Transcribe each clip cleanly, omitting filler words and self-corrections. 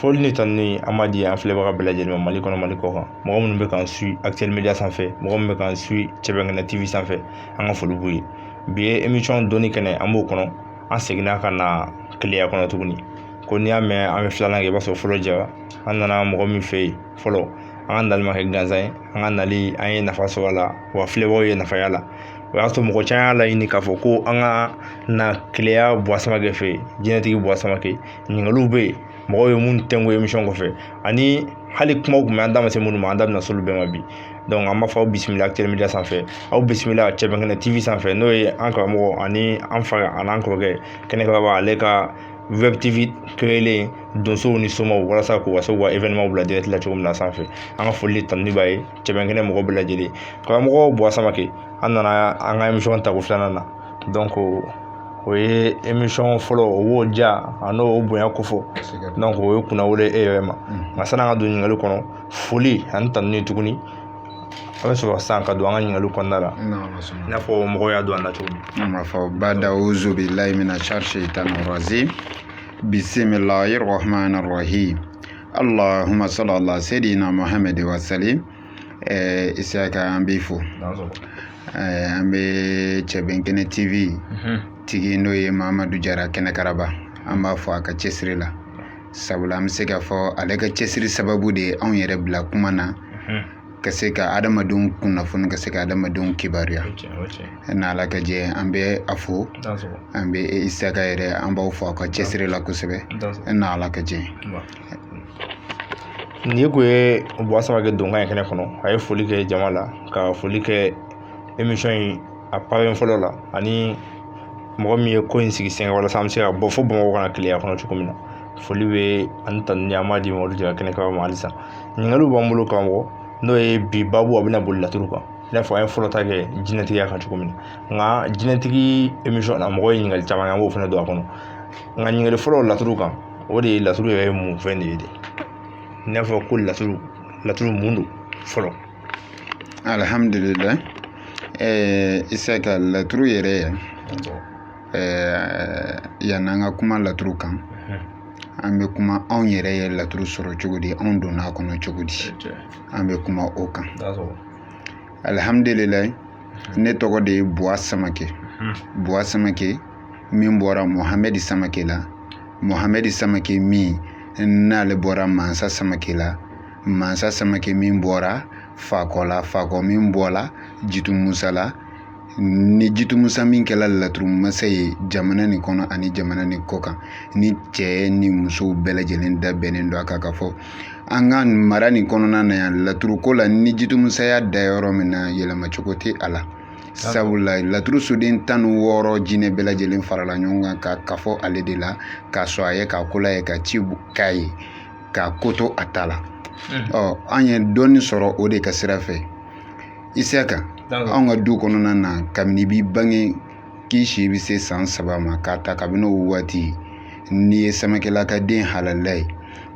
foli ni tanni an ma di an filɛbaga bɛɛ lajɛlen ma Mali kɔnɔ Mali kɔ kan mɔgɔ minnu bɛ k'an suit Actuel Media sanfɛ mɔgɔ minnu bɛ k'an suit Cɛbɛnkɛnɛ TV sanfɛ an ka foli b'u ye bi ye émission dɔnni kɛnɛ an b'o kɔnɔ an seginna ka na Keleya kɔnɔ tuguni ko n'i y'a mɛn an bɛ filanan kɛ i b'a sɔrɔ fɔlɔ jɛra an nana mɔgɔ min fɛ yen fɔlɔ an ka nali ma kɛ gansan ye an ka nali an ye nafa sɔrɔ a la wa filɛbagaw ye nafa y'a la o y'a sɔrɔ mɔgɔ caman y'a laɲini k'a fɔ ko an ka na Keleya Buwa Samakɛ fɛ yen jinɛtigi Buwa Samakɛ ɲininkaliw bɛ yen mɔgɔw ye mun tɛnko émission kɔfɛ ani hali kumaw tun bɛ an da ma se minnu ma an da bɛna s'olu bɛɛ ma bi donc an b'a fɔ aw bisimila Actuel Media sanfɛ aw bisimila Cɛbɛnkɛnɛ TV sanfɛ n'o ye an karamɔgɔ ani an fa ani an kɔrɔkɛ kɛnɛkaba ale ka web TV créelen donsow ni somaw walasa k'u ka se k'u ka événement bila direct la cogo min na sanfɛ an ka foli tanuni b'a ye Cɛbɛnkɛnɛ mɔgɔ bɛɛ lajɛlen karamɔgɔ Buwa Samakɛ an nana an ka émission ta ko filanan na donc o ye émission fɔlɔ o b'o diya a n'o bonya kofɔ donc o ye kunna wele e yɛrɛ ma nka san'an ka don ɲininkali kɔnɔ foli ani tanuni tuguni an bɛ sɔrɔ sisan ka don an ka ɲininkali kɔnɔna la i n'a fɔ mɔgɔw y'a don an na cogo min. an b'a fɔ bada uzu billahi mina shaitanir rajim bismillahir rahmanir rahim allahumma salli ala sayyidina muhammad wa sallim Isaka an b'i fo an bɛ Cɛbɛnkɛnɛ TV tigi n'o ye Mahamadu Jara Kɛnɛkaraba an b'a fɔ a ka cɛsiri la sabula an bɛ se k'a fɔ ale ka cɛsiri sababu de ye anw yɛrɛ bila kuma na ka se ka adamadenw kunnafoni ka se ka adamadenw kibaruya n'Ala ka jɛ an bɛ a fo an bɛ Isaka yɛrɛ an b'aw fɔ a ka cɛsiri la kosɛbɛ n'Ala ka jɛ. Nin kun ye Buwa Samakɛ donkan ye kɛnɛ kɔnɔ a ye foli kɛ jama la ka foli kɛ émission in a parrain fɔlɔ la ani mɔgɔ min ye ko in sigi sen walasa an bɛ se ka bɔ fo Bamakɔ kana Keleya kɔnɔ cogo min na foli bɛ ani tanuni an b'a di Mamadu Jara Kɛnɛkaba ma halisa ɲininkaliw b'an bolo karamɔgɔ n'o ye bi babu a bɛna boli laturu kan i n'a fɔ an ye fɔlɔ ta kɛ jinɛtigiya kan cogo min na nka jinɛtigi émission na mɔgɔ ye ɲininkali caman kɛ an b'o fana don a kɔnɔ nka ɲininkali fɔlɔ laturu kan o de ye laturu yɛrɛ ye mun fɛn de ye de i n'a fɔ ko laturu mun don fɔlɔ. Alhamdulillah Isaka laturu yɛrɛ yan'an ka kuma laturu kan an bɛ kuma anw yɛrɛ ye laturu sɔrɔ cogo di anw donna a kɔnɔ cogo di an bɛ kuma o kan. Alhamdulillah ne tɔgɔ de ye Buwa Samakɛ Buwa Samakɛ min bɔra Mohamed Samakɛ la Mohamed Samakɛ min n'ale bɔra Mansa Samakɛ la Mansa Samakɛ min bɔra Fakɔ la Fakɔ min bɔra Jitu Musa la ni Jitu Musa min kɛla laturu masa ye jamana nin kɔnɔ ani jamana nin kɔ kan ni cɛ ni musow bɛɛ lajɛlen da bɛnnen don a kan ka fɔ an ka mara nin kɔnɔna na yan laturu ko la ni Jitu Musa y'a da yɔrɔ min na yɛlɛma cogo tɛ a la sabula laturu soden 16 jinɛ bɛɛ lajɛlen farala ɲɔgɔn kan ka fɔ ale de la k'a sɔn a ye k'a kola ye ka ci k'a ye k'a koto a ta la an ye dɔɔni sɔrɔ o de ka sira fɛ Isaka anw ka du kɔnɔna na kabini b'i bange k'i si bɛ se san 3 ma k'a ta kabini o waati n'i ye Samakɛla ka den halala ye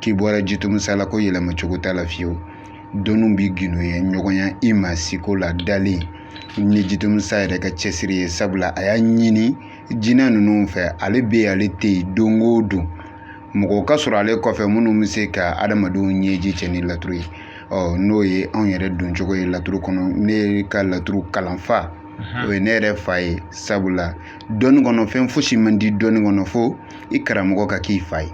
k'i bɔra Jitu Musa la ko yɛlɛma cogo t'a la fiyewu dɔnniw b'i gino ye ɲɔgɔnya i ma siko la dalen ni Jitu Musa yɛrɛ ka cɛsiri ye sabula a y'a ɲini jinɛ ninnu fɛ ale bɛ yen ale tɛ yen don o don mɔgɔ ka sɔrɔ ale kɔfɛ minnu bɛ se ka adamadenw ɲɛji cɛ ni laturu ye n'o ye anw yɛrɛ don cogo ye laturu kɔnɔ ne ka laturu kalanfa o ye ne yɛrɛ fa ye sabula dɔnni kɔnɔ fɛn fosi man di dɔnni kɔnɔ fo i karamɔgɔ ka k'i fa ye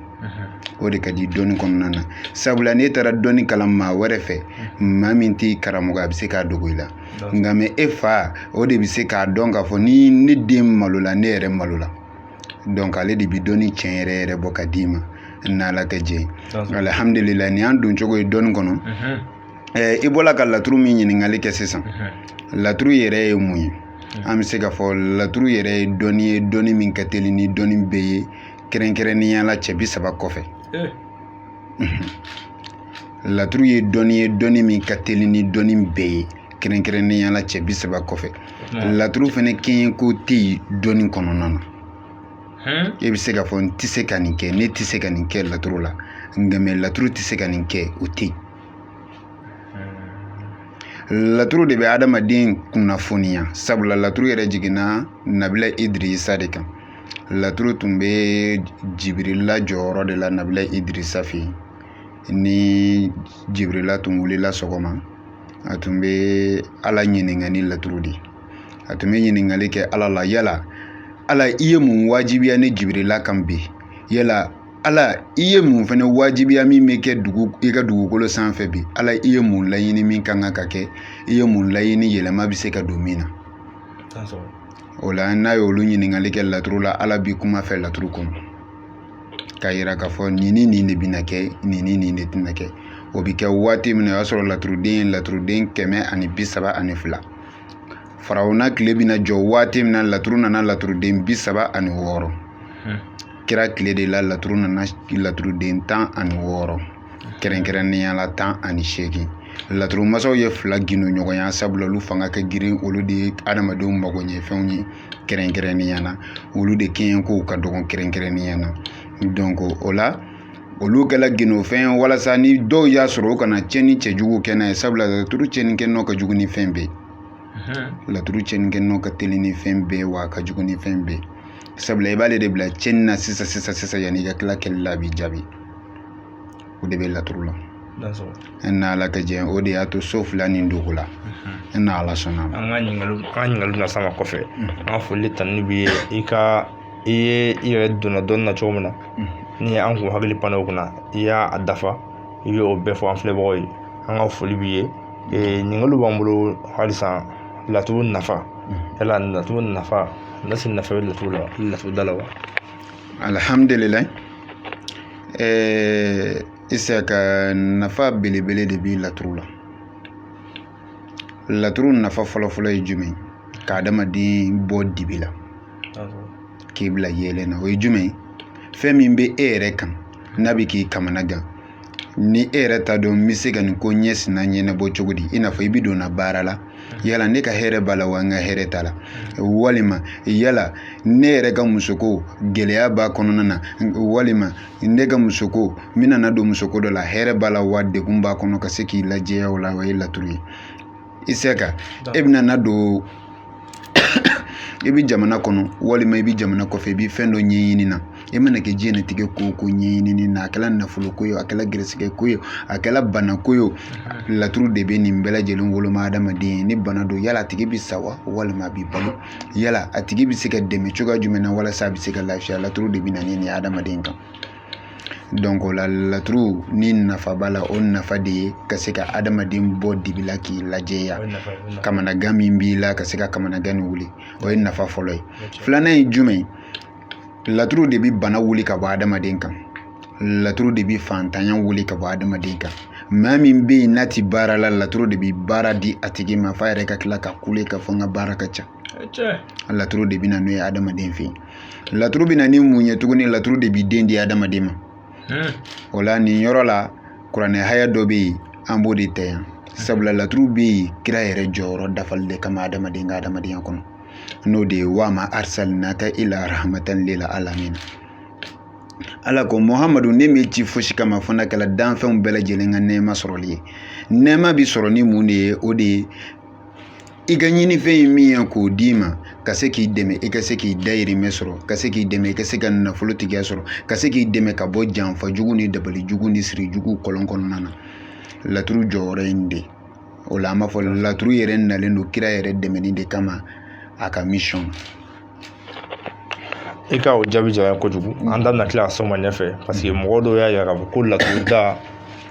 o de ka di dɔnni kɔnɔna na sabula n'e taara dɔnni kalan maa wɛrɛ fɛ maa min t'i karamɔgɔ a bɛ se k'a dogo i la nka mɛ e fa o de bɛ se k'a dɔn k'a fɔ ni ne den malola ne yɛrɛ malola donc ale de bɛ dɔnni tiɲɛ yɛrɛ yɛrɛ bɔ ka d'i ma n'Ala ka jɛ alhamdulillah ni an don cogo ye dɔnni kɔnɔ i bɔra ka laturu min ɲininkali kɛ sisan laturu yɛrɛ ye mun ye an bɛ se k'a fɔ laturu yɛrɛ ye dɔnni min ka teli ni dɔnni bɛɛ ye kɛrɛnkɛrɛnnenya la cɛ 30 kɔfɛ laturu ye dɔnni min ka teli ni dɔnni bɛɛ ye kɛrɛnkɛrɛnnenya la cɛ 30 kɔfɛ laturu fana kɛɲɛ ko tɛ yen dɔnni kɔnɔna na e bɛ se k'a fɔ n tɛ se ka nin kɛ ne tɛ se ka nin kɛ laturu la nka mɛ laturu tɛ se ka nin kɛ o tɛ yen laturu de bɛ adamaden kunnafoniya sabula laturu yɛrɛ jiginna Nabila Idrisa de kan laturu tun bɛ Jibirila jɔyɔrɔ de la Nabila Idirisa fɛ yen. Ni Jibirila tun wulila sɔgɔma a tun bɛ Ala ɲininka ni laturu de. A tun bɛ ɲininkali kɛ Ala la, yala Ala i ye mun wajibiya ni Jibirila kan bi? Yala Ala i ye mun fana wajibiya min bɛ kɛ i ka dugukolo sanfɛ bi? Ala i ye mun laɲini min kan ka kɛ? I ye mun laɲini yɛlɛma bɛ se ka don min na? O la n'a ye olu ɲininkali kɛ laturu la, Ala bi kuma fɛ laturu kɔnɔ k'a yira k'a fɔ nin de bɛna kɛ, nin de tɛna kɛ. O bɛ kɛ waati min na o y'a sɔrɔ laturuden 132. Farawuna tile bɛna jɔ waati min na laturu nana laturuden 36. Kira tile de la laturu nana laturuden 16. Kɛrɛnkɛrɛnnenya la 18. Laturu masaw ye 2 ginu ɲɔgɔnya sabula olu fanga ka girin, olu de ye adamadenw magoɲɛfɛnw ye kɛrɛnkɛrɛnnenya na, olu de kɛɲɛ kow ka dɔgɔn kɛrɛnkɛrɛnnenya na. Donc o la olu kɛla ginofɛn walasa ni dɔw y'a sɔrɔ o kana cɛni cɛjugu kɛ n'a ye, sabula laturu cɛnikɛ nɔ ka jugu ni fɛn bɛɛ. Laturu cɛnikɛ nɔ ka teli ni fɛn bɛɛ wa a ka jugu ni fɛn bɛɛ. Sabula i b'ale de bila cɛni na sisan yanni i ka tila kɛli la a b'i jaabi. O de bɛ laturu la. Na Ala ka jɛ o de y'a to so 2 nin dogo la. Na Ala sɔnna. An ka ɲininkaliw na sama kɔfɛ an ka foli tanni b'i ye i ye i yɛrɛ donna dɔnni na cogo min na ni an kun hakili panna o kunna i y'a dafa i y'o bɛɛ fɔ an filɛbagaw ye. An ka foli b'i ye. Ɲininkaliw b'an bolo halisa laturu nafa. Yala laturu nafa nasi nafa bɛ laturu da la wa? Alhamdulillah. Isaka nafa belebele de bi laturu la. Laturu nafa fɔlɔ ye jumɛn? Ka adamaden bɔ dibi la k'i bila yɛlɛ na. O ye jumɛn? Fɛn min bɛ e yɛrɛ kan n'a bɛ k'i kamana gan, ni e yɛrɛ t'a dɔn n bɛ se ka nin ko ɲɛsina ɲɛnabɔ cogo di, i n'a fɔ i bɛ donna baara la, yala ne ka hɛrɛ b'a la wa n ka hɛrɛ t'a la, walima yala ne yɛrɛ ka musoko gɛlɛya b'a kɔnɔna na, walima ne ka musoko n bɛna don musoko dɔ la hɛrɛ b'a la wa degun b'a kɔnɔ, ka se k'i lajɛya o la o ye laturu ye. Isaka e bɛna don i bɛ jamana kɔnɔ walima i bɛ jamana kɔfɛ i bɛ fɛn dɔ ɲɛɲini na, i mana kɛ diɲɛlatigɛ ko ɲɛɲini na, a kɛla nafolo ko ye, a kɛla gɛrɛsɛgɛ ko ye, a kɛla bana ko ye, laturu de bɛ nin bɛɛ lajɛlen woloma adamaden ye. Ni bana don yala a tigi bɛ sa wa walima a bɛ balo, yala a tigi bɛ se ka dɛmɛ cogoya jumɛn na walasa a bɛ se ka lafiya, laturu de bɛ na ni nin adamaden kan. Donc o la laturu ni nafa b'a la, o nafa de ye ka se ka adamaden bɔ dibi la k'i lajɛya, kamanagan min b'i la ka se ka kamanagan ni wuli, o ye nafa fɔlɔ ye. Filanan ye jumɛn? Laturu de bɛ bana wuli ka bɔ adamaden kan, laturu de bɛ fantanya wuli ka bɔ adamaden kan. Maa min bɛ yen n'a ti baara la, laturu de bɛ baara di a tigi ma f'a yɛrɛ ka tila ka kule ka fɔ n ka baara ka ca. Laturu de bɛ na n'o ye adamaden fɛ yen. Laturu bɛ na ni mun ye tuguni? Laturu de bɛ den di adamaden ma. O la nin yɔrɔ la kuranɛ haya dɔ bɛ yen an b'o de ta yan, sabula laturu bɛ yen kira yɛrɛ jɔyɔrɔ dafali de kama adamaden ka adamadenya kɔnɔ, n'o de ye wa ma arsalinaka ila rahmatan lil alamin. Ala ko Muhamadu ne m'e ci fosi kama fo n'a kɛla danfɛnw bɛɛ lajɛlen ka nɛɛma sɔrɔli ye. Nɛɛma bi sɔrɔ ni mun de ye? O de ye i ka ɲinifɛn ye min ye k'o d'i ma, ka se k'i dɛmɛ i ka se k'i dayirimɛ sɔrɔ, ka se k'i dɛmɛ i ka se ka nafolo tigiya sɔrɔ, ka se k'i dɛmɛ ka bɔ janfa jugu ni dabali jugu ni siri jugu kɔlɔn kɔnɔna na. Laturu jɔyɔrɔ ye nin de. O la an b'a fɔ laturu yɛrɛ nalen don kira yɛrɛ dɛmɛni de kama a ka mission. I ka o jaabi jara kojugu. An da bɛna tila ka s'o ma ɲɛfɛ parce que mɔgɔ dɔw y'a yira k'a fɔ ko laturu da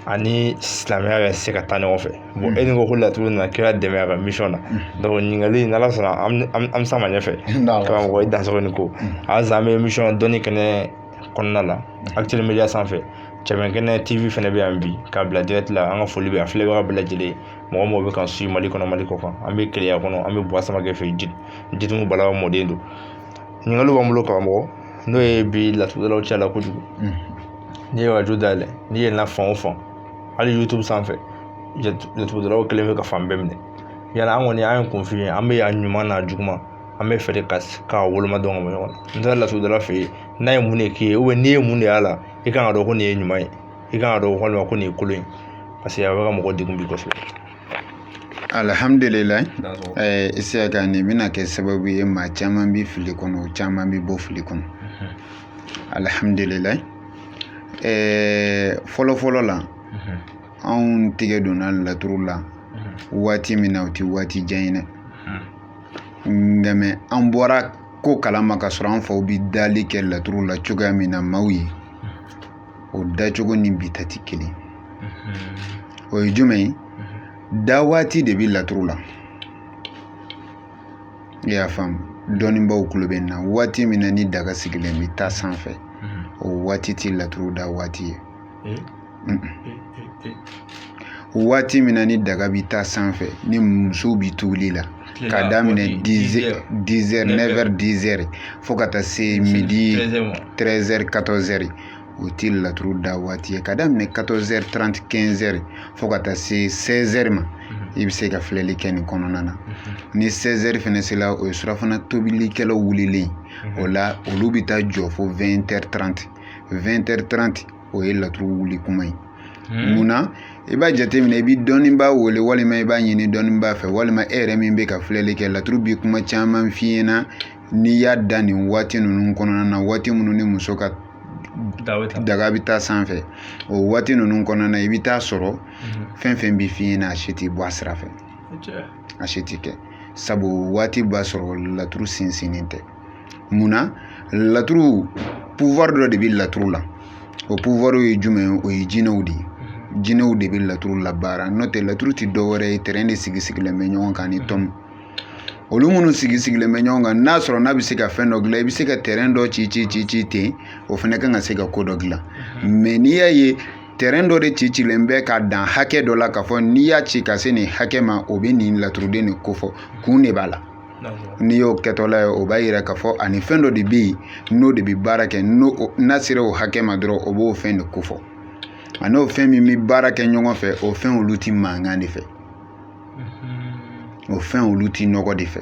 ani silamɛya bɛ se ka taa ɲɔgɔn fɛ. Bon e ni ko laturu nana kira dɛmɛ a ka mission na, donc ɲininkali in n'Ala sɔnna an bɛ s'a ma ɲɛfɛ. Karamɔgɔ i dansɔgɔ ni ko. Halisa an bɛ mission dɔnni kɛnɛ kɔnɔna la Actuel Media sanfɛ. Cɛbɛnkɛnɛ TV fɛnɛ bɛ yan bi k'a bila direct la, an ka foli bɛ a filɛbaga bɛɛ lajɛlen. Mɔgɔ mɔgɔ bɛ k'an suit Mali kɔnɔ Mali kɔ kan, an bɛ Keleya kɔnɔ, an bɛ Buwa Samakɛ fɛ yen, Jitumu Bala mɔden don. Ɲininkaliw b'an bolo karamɔgɔ, n'o ye bi laturudalaw cɛla kojugu. N'i ye radio dayɛlɛ, n'i yɛlɛnna fan o fan, hali YouTube sanfɛ, laturudalaw kelen bɛ ka fan bɛɛ minɛ. Yala an kɔni an ye kun f'i ye, an bɛ a ɲuman n'a juguman, an bɛ fɛ de k'a woloma dɔn ka bɔ ɲɔgɔn na. N taara laturudala fɛ yen, n'a ye mun de k'i ye ou bien n'i ye mun de y'a la, i kan ka dɔn ko nin ye ɲuman ye, i kan ka dɔn walima ko nin ye kolon ye, parce que a bɛ ka mɔgɔ degun bi kosɛbɛ. Alhamdulillah. Isaka nin bɛna kɛ sababu ye maa caman bɛ fili kɔnɔ, caman bɛ bɔ fili kɔnɔ. alhamdulillah fɔlɔ la anw tigɛ donna laturu la waati min na o tɛ waati jan ye dɛ nka an bɔra ko kalama ka sɔrɔ an faw bi dali kɛ laturu la cogoya min na maaw ye o dacogo ni bi ta tɛ kelen o ye jumɛn ye da waati de bɛ laturu la i y'a faamu dɔnnibaw tulo bɛ na waati min na ni daga sigilen bɛ taa sanfɛ o waati tɛ laturu da waati ye waati min na ni daga bɛ taa sanfɛ ni musow bɛ tobili la k'a daminɛ 10h 9h 10h fo ka taa se midi 13h 14h o tɛ laturu da waati ye ka daminɛ 14h 30 15h fo ka taa se 16h ma i bɛ se ka filɛli kɛ nin kɔnɔna na ni 16h fana sera o ye surafana tobilikɛlaw wulilen o la olu bɛ taa jɔ fo 20h 30 20h 30 o ye laturu wuli kuma ye munna i b'a jateminɛ i bɛ dɔnnibaa wele walima i b'a ɲini dɔnnibaa fɛ walima e yɛrɛ min bɛ ka filɛli kɛ laturu bɛ kuma caman f'i ɲɛna n'i y'a da nin waati ninnu kɔnɔna na waati minnu ni muso ka daga bɛ taa sanfɛ o waati ninnu kɔnɔna na i bɛ taa sɔrɔ fɛn fɛn bɛ f'i ɲɛna a si tɛ bɔ a sira fɛ a si tɛ kɛ sabu waati b'a sɔrɔ laturu sinsinnen tɛ munna laturu pouvoir dɔ de bɛ laturu la o pouvoir ye jumɛn ye o ye jinɛw de ye jinɛw de bɛ laturu la baara n'o tɛ laturu tɛ dɔwɛrɛ ye terrain de sigilen bɛ ɲɔgɔn kan ni tɔn olu minnu sigilen bɛ ɲɔgɔn kan n'a sɔrɔ n'a bɛ se ka fɛn dɔ dilan i bɛ se ka terrain dɔ ci ten o fana kan ka se ka ko dɔ dilan mais n'i y'a ye terrain dɔ de cilen bɛ ka dan hakɛ dɔ la k'a fɔ n'i y'a ci ka se nin hakɛ ma o bɛ nin laturuden de kofɔ kun de b'a la n'i y'o kɛtɔla ye o b'a yira k'a fɔ ani fɛn dɔ de bɛ yen n'o de bɛ baara kɛ n'a sera o hakɛ ma dɔrɔn o b'o fɛn de kofɔ a n'o fɛn min bɛ baara kɛ ɲɔgɔn fɛ o fɛn olu tɛ mankan de fɛ o fɛn olu tɛ nɔgɔ de fɛ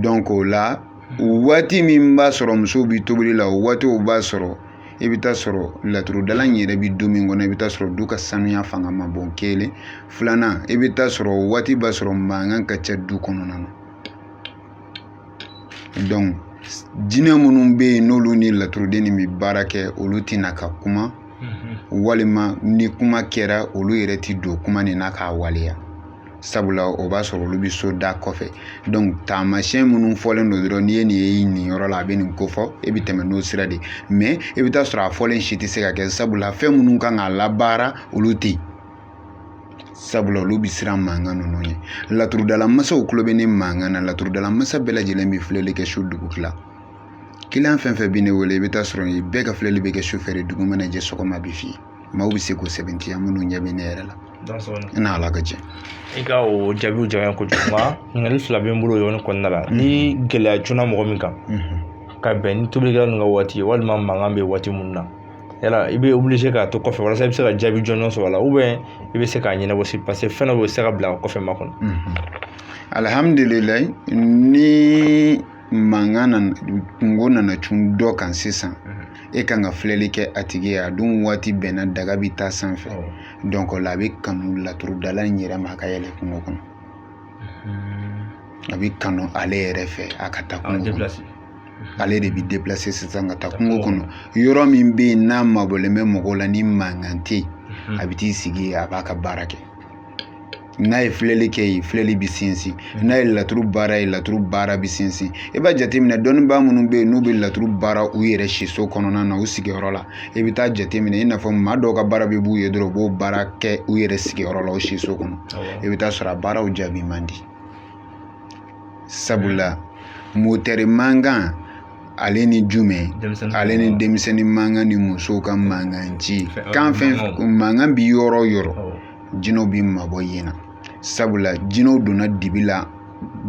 donc o la waati min b'a sɔrɔ musow bɛ tobili la o waati o b'a sɔrɔ i bɛ taa sɔrɔ laturudala yɛrɛ bɛ don min kɔnɔ i bɛ taa sɔrɔ du ka sanuya fanga ma bon kelen filanan i bɛ taa sɔrɔ o waati b'a sɔrɔ mankan ka ca du kɔnɔna na donc jinɛ minnu bɛ yen n'olu ni laturuden bɛ baara kɛ olu tɛna ka kuma walima ni kuma kɛra olu yɛrɛ tɛ don kuma nin na k'a waleya sabula o b'a sɔrɔ olu bɛ so da kɔfɛ donc taamasiyɛn minnu fɔlen don dɔrɔn n'i ye nin ye nin yɔrɔ la a bɛ nin ko fɔ e bɛ tɛmɛ n'o sira de mais i bɛ taa sɔrɔ a fɔlen si tɛ se ka kɛ sabula fɛn minnu kan k'a labaara olu tɛ yen sabula olu bɛ siran mankan ninnu ye laturudala masaw tulo bɛ ne mankan na laturudala masa bɛɛ lajɛlen bɛ filɛli kɛ su dugu tila client fɛn fɛn bɛ ne wele i bɛ taa sɔrɔ bɛɛ ka filɛli bɛ kɛ su fɛ de dugu mana jɛ sɔgɔma bɛ f'i ye maaw bɛ se k'o sɛbɛntiya minnu ɲɛ bɛ ne yɛrɛ la i n'a ala ka jɛ i ka o jaabiw jara kojugu nka ɲininkali fila bɛ n bolo o yɔrɔnin kɔnɔna la ni gɛlɛya cunna mɔgɔ min kan ka bɛn ni tobilikɛla ninnu ka waati ye walima mankan bɛ waati minnu na yala i bɛ obligé k'a to kɔfɛ walasa i bɛ se ka jaabi jɔnjɔn sɔrɔ a la ou bien i bɛ se k'a ɲɛnabɔ parce que fɛn dɔ bɛ se ka bila kɔfɛ ma kɔnɔ alhamdulillah ni mankan kungo nana cun dɔ kan sisan e kan ka filɛli kɛ a tigi ye a dun waati bɛnna daga bɛ taa sanfɛ donc o la a bɛ kanu laturudala in yɛrɛ ma a ka yɛlɛ kungo kɔnɔ a bɛ kanu ale yɛrɛ fɛ a ka taa kungo kɔnɔ ale de bɛ déplacer sisan ka taa kungo kɔnɔ yɔrɔ min bɛ yen n'a mabɔlen bɛ mɔgɔw la ni mankan tɛ yen a bɛ t'i sigi a b'a ka baara kɛ n'a ye filɛli kɛ yen filɛli bɛ sinsin n'a ye laturu baara ye laturu baara bɛ sinsin i b'a jateminɛ dɔnnibaa minnu bɛ yen n'u bɛ laturu baara u yɛrɛ siso kɔnɔna na u sigiyɔrɔ la i bɛ taa jateminɛ i n'a fɔ maa dɔw ka baara bɛ b'u ye dɔrɔn u b'o baara kɛ u yɛrɛ sigiyɔrɔ la u siso kɔnɔ i bɛ taa sɔrɔ a baaraw jaabi man di sabula motɛri mankan ale ni jumɛn ale ni denmisɛnnin mankan ni musow ka mankan ci kan fɛn mankan bi yɔrɔ o yɔrɔ jinɛw bi mabɔ yen na sabula jinɛw donna dibi la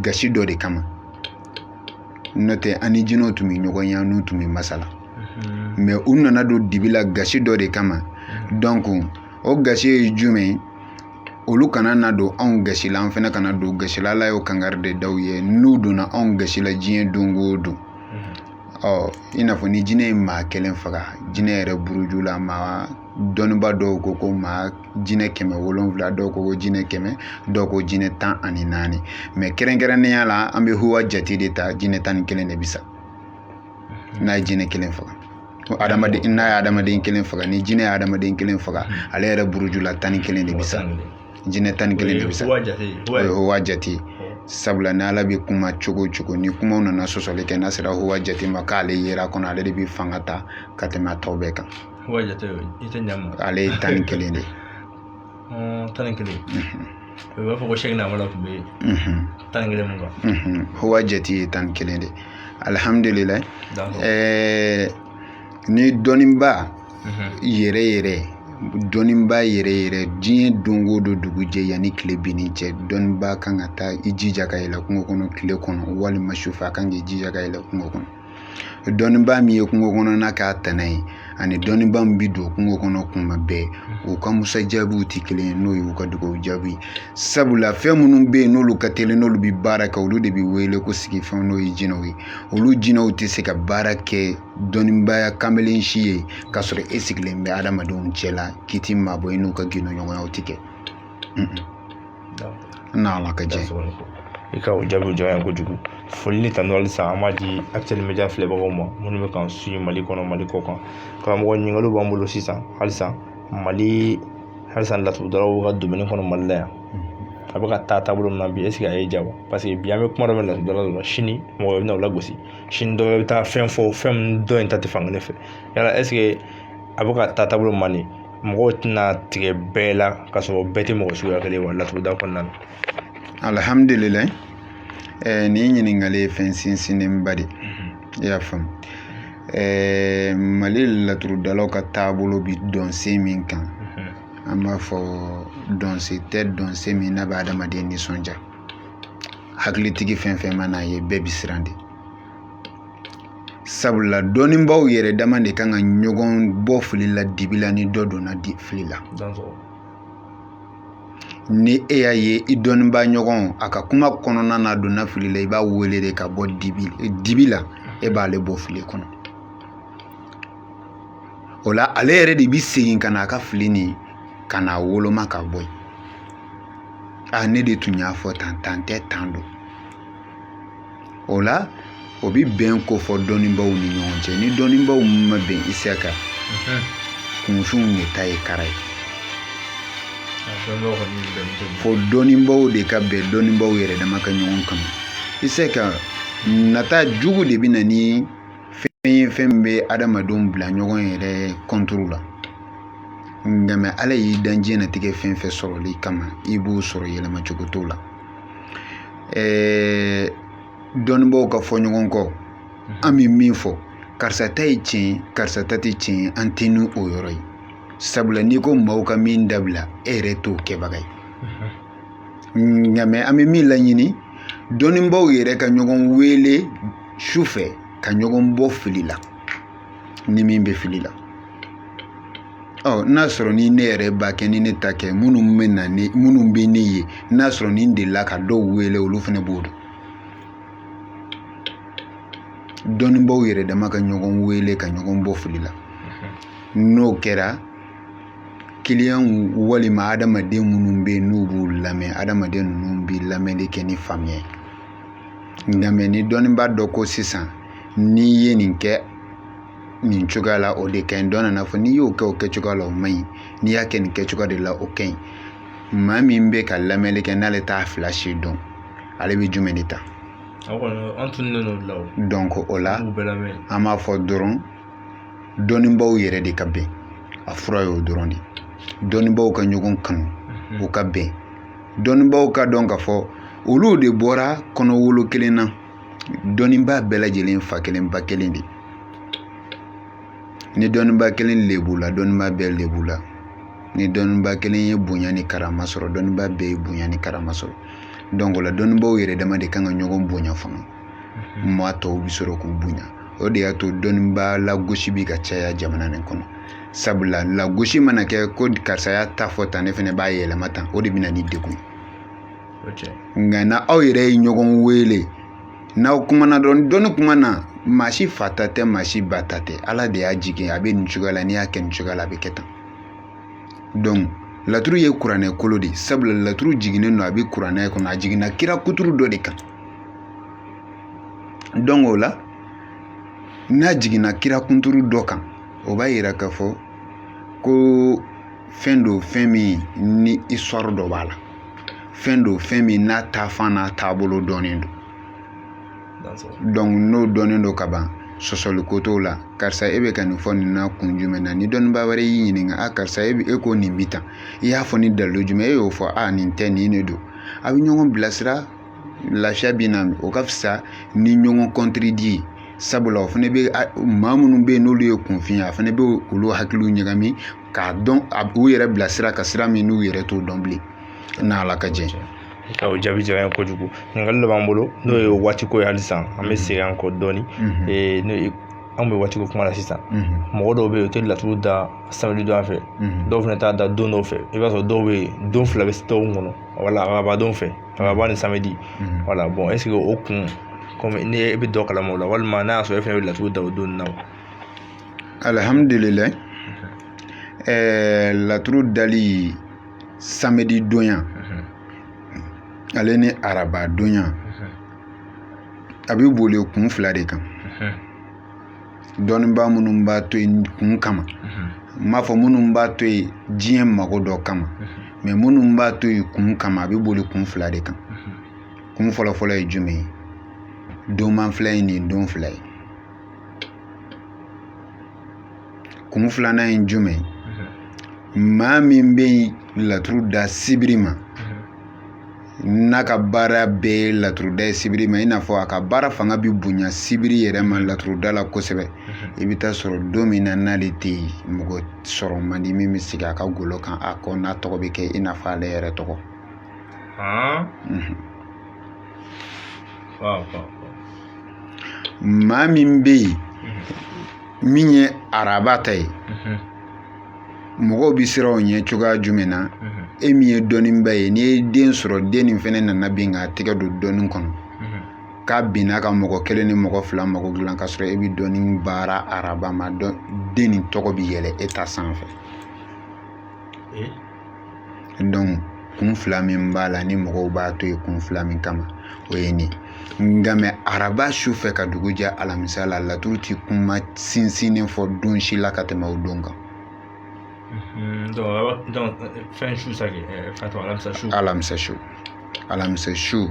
gasi dɔ de kama n'o tɛ ani jinɛw tun bɛ ɲɔgɔn ye n'u tun bɛ masala mais u nana don dibi la gasi dɔ de kama donc o gasi ye jumɛn olu kana na don anw gasi la an fana kana don gasi la ala y'o kangari de daw ye n'u donna anw gasi la diɲɛ don o don i n'a fɔ ni jinɛ ye maa kelen faga jinɛ yɛrɛ buruju la maa dɔnniba dɔw ko maa jinɛ 700 dɔw ko jinɛ 100 dɔw ko jinɛ 14 mais kɛrɛnkɛrɛnnenya la an bɛ huwa jate de ta jinɛ 11 de bisa n'a ye jinɛ kelen faga n'a ye adamaden kelen faga ni jinɛ ye adamaden kelen faga ale yɛrɛ buruju la 11 de bisa jinɛ 11 de bisa o ye huwa jate sabula ni ala bɛ kuma cogo cogo ni kumaw nana sɔsɔli kɛ n'a sera huwa jate ma k'ale yera kɔnɔ ale de bɛ fanga ta ka tɛmɛ a tɔw bɛɛ kan huwa jate i tɛ ɲamu ale ye 11 de 11 o b'a fɔ ko sɛgɛn namala tun bɛ 11 mun kan huwa jate ye 11 de alhamdulillah ni dɔnniba yɛrɛ dɔnniba yɛrɛ diɲɛ don o don dugujɛ yanni tile binni cɛ dɔnniba kan ka taa i jija ka yɛlɛ kungo kɔnɔ tile kɔnɔ walima sufɛ a kan k'i jija ka yɛlɛ kungo kɔnɔ dɔnniba min ye kungo kɔnɔna k'a tana ye ani dɔnniba min bɛ don kungo kɔnɔ kuma bɛɛ u ka musa jaabiw tɛ kelen ye n'o ye u ka dugawu jaabi sabula fɛn minnu bɛ yen n'olu ka teli n'olu bɛ baara kɛ olu de bɛ wele ko sigifɛnw n'o ye jinɛw ye olu jinɛw tɛ se ka baara kɛ dɔnnibaya kanbɛlen si ye k'a sɔrɔ e sigilen bɛ adamadenw cɛ la k'i ti mabɔ i n'u ka gindo-ɲɔgɔnyaw tɛ kɛ n'ala ka jɛ i ka o jaabiw jɔn ye kojugu foli ni tanu halisa an b'a di Actuel Media filɛbagaw ma minnu bɛ k'an suit Mali kɔnɔ Mali kɔ kan karamɔgɔ ɲininkaliw b'an bolo sisan halisa laturudalaw ka domaine kɔnɔ Mali la yan a bɛ ka taa taabolo min na bi est-ce que a ye ja wa parce que bi an bɛ kuma dɔ mɛn laturudala dɔ la sini mɔgɔ bɛ na o lagosi sini dɔ bɛ taa fɛn fɔ fɛn min dɔ in ta tɛ fan kelen fɛ yala est-ce que a bɛ ka taa taabolo min na mɔgɔw tɛna tigɛ bɛɛ la ka sɔrɔ bɛɛ tɛ mɔgɔ suguya kelen wa laturuda kɔnɔna na alhamdulillah ni ɲininkali ye fɛn sinsinnenba de i y'a faamu Mali laturudalaw ka taabolo bi dɔnsen min kan an b'a fɔ dɔnsen tɛ dɔnsen min n'a bɛ adamaden nisɔndiya hakilitigi fɛn fɛn mana ye bɛɛ bi siran de sabula dɔnnibaw yɛrɛ dama de kan ka ɲɔgɔn bɔ fili la dibi la ni dɔ donna fili la ni e y'a ye i dɔnniba ɲɔgɔn a ka kuma kɔnɔna na donna fili la i b'a wele de ka bɔ dibi la e b'ale bɔ fili kɔnɔ o la ale yɛrɛ de bi segin ka na a ka fili ni ka na woloma ka bɔ yen ne de tun y'a fɔ tan tɛ tan don o la o bi bɛn ko fɔ dɔnnibaw ni ɲɔgɔn cɛ ni dɔnnibaw ma bɛn Isaka kunfinw de ta ye kara ye fo dɔnnibaw de ka bɛn dɔnnibaw yɛrɛ dama ka ɲɔgɔn kanu Isaka nata jugu de bɛ na ni fɛn bɛ adamadenw bila ɲɔgɔn yɛrɛ kɔnturu la nka ala y'i dan diɲɛlatigɛ fɛn fɛn sɔrɔli kama i b'o sɔrɔ yɛlɛma cogo t'o la dɔnnibaw ka fɔ ɲɔgɔn kɔ an bɛ min fɔ karisa ta ye tiɲɛ karisa ta tɛ tiɲɛ an tɛ ni o yɔrɔ ye sabula n'i ko maaw ka min dabila e yɛrɛ t'o kɛbaga ye nka an bɛ min laɲini dɔnnibaw yɛrɛ ka ɲɔgɔn wele su fɛ ka ɲɔgɔn bɔ fili la ni min bɛ fili la n'a sɔrɔ ni ne yɛrɛ b'a kɛ ni ne ta kɛ minnu bɛ ne ye n'a sɔrɔ ni n delila ka dɔw wele olu fana b'o dɔn dɔnnibaw yɛrɛ dama ka ɲɔgɔn wele ka ɲɔgɔn bɔ fili la n'o kɛra kiliyan walima adamaden minnu bɛ yen n'u b'u lamɛn adamaden ninnu bɛ lamɛnli kɛ ni faamuya ye nka ni dɔnniba dɔ ko sisan n'i ye nin kɛ nin cogoya la o de ka ɲi dɔ nana fɔ n'i y'o kɛ o kɛcogoya la o man ɲi n'i y'a kɛ nin kɛcogoya de la o ka ɲi maa min bɛ ka lamɛnli kɛ n'ale t'a fila si dɔn ale bɛ jumɛn de ta donc o la an b'a fɔ dɔrɔn dɔnnibaw yɛrɛ de ka bɛn a fura ye o dɔrɔn de dɔnnibaw ka ɲɔgɔn kanu u ka bɛn dɔnnibaw ka dɔn ka fɔ olu de bɔra kɔnɔwolo kelen na dɔnniba bɛɛ lajɛlen fa kelen ba kelen de ni dɔnniba kelen le b'u la dɔnniba bɛɛ le b'u la ni dɔnniba kelen ye bonya ni karama sɔrɔ dɔnniba bɛɛ ye bonya ni karama sɔrɔ donc o la dɔnnibaw yɛrɛ dama de kan ka ɲɔgɔn bonya fana maa tɔw bi sɔrɔ k'u bonya o de y'a to dɔnniba lagosi bi ka caya jamana nin kɔnɔ sabula lagosi mana kɛ ko karisa y'a ta fɔ tan ne fana b'a yɛlɛma tan o de bɛ na ni degun nka na aw yɛrɛ ye ɲɔgɔn wele n'aw kumana dɔɔni kuma na maa si fa ta tɛ maa si ba ta tɛ ala de y'a jigin a bɛ nin cogoya la n'i y'a kɛ nin cogoya la a bɛ kɛ tan donc laturu ye kuranɛ kolo de sabula laturu jiginnen don a bɛ kuranɛ kɔnɔ a jiginna kira kuturu dɔ de kan donc o la n'a jiginna kira kuturu dɔ kan o b'a yira k'a fɔ ko fɛn do fɛn min ni histoire dɔ b'a la fɛn do fɛn min n'a taafan n'a taabolo dɔnnen don donc n'o dɔnnen don ka ban sɔsɔli ko t'o la karisa e bɛ ka nin fɔ nin na kun jumɛn na ni dɔnnibaa wɛrɛ y'i ɲininka a karisa e ko nin bi tan i y'a fɔ ni dalilu jumɛn e y'o fɔ a nin tɛ nin de don a bɛ ɲɔgɔn bilasira lafiya bɛ na o ka fisa ni ɲɔgɔn contredit sabula o fana bɛ maa minnu bɛ yen n'olu ye kunfin a fana bɛ olu hakiliw ɲagami k'a dɔn u yɛrɛ bilasira ka sira min n'u yɛrɛ t'o dɔn bilen n'ala ka jɛ o jaabi diyara n ye kojugu ɲininkali dɔ b'an bolo n'o ye waati ko ye hali sisan an bɛ segin an kɔ dɔɔni an bɛ waati ko kuma la sisan mɔgɔ dɔw bɛ yen u tɛ laturu da samedi don fɛ dɔw fana t'a da don dɔw fɛ i b'a sɔrɔ dɔw bɛ yen don fila bɛ dɔw kɔnɔ wala araba don fɛ araba ni samedi wala bon est ce que o kun comme ni e bɛ dɔ kalama o la walima n'a y'a sɔrɔ e fana bɛ laturu da o don na alhamdulilayi laturu dali samedi donya ale ni araba donya a bɛ boli kun fila de kan dɔnnibaa minnu b'a to yen kun kama n m'a fɔ minnu b'a to yen diɲɛ mago dɔ kama mais minnu b'a to yen kun kama a bɛ boli kun fila de kan kun fɔlɔfɔlɔ ye jumɛn ye donman filɛ ye nin don fila ye kun filanan ye jumɛn ye maa min bɛ laturu da sibiri ma n'a ka baara bɛɛ ye laturu da ye sibiri ma i n'a fɔ a ka baara fanga bɛ bonya sibiri yɛrɛ ma laturu da la kosɛbɛ i bɛ taa sɔrɔ don min na n'ale tɛ yen mɔgɔ sɔrɔ man di min bɛ sigi a ka golo kan a kɔ n'a tɔgɔ bɛ kɛ i n'a fɔ ale yɛrɛ tɔgɔ maa min bɛ yen min ye araba ta ye mɔgɔw bɛ siran o ɲɛ cogoya jumɛn na e min ye dɔnniba ye n'i ye den sɔrɔ den nin fɛnɛ nana bin k'a tɛgɛ don dɔnni kɔnɔ k'a binna ka mɔgɔ kelen ni mɔgɔ fila mago dilan k'a sɔrɔ e bɛ dɔnni baara araba ma den nin tɔgɔ bɛ yɛlɛ e ta sanfɛ donc kun fila min b'a la ni mɔgɔw b'a to yen kun fila min kama o ye nin nka mɛ araba su fɛ ka dugu jɛ alamisa la laturu ti kuma sinsinnen fɔ don si la ka tɛmɛ o don kan donc fɛn su sa alamisa su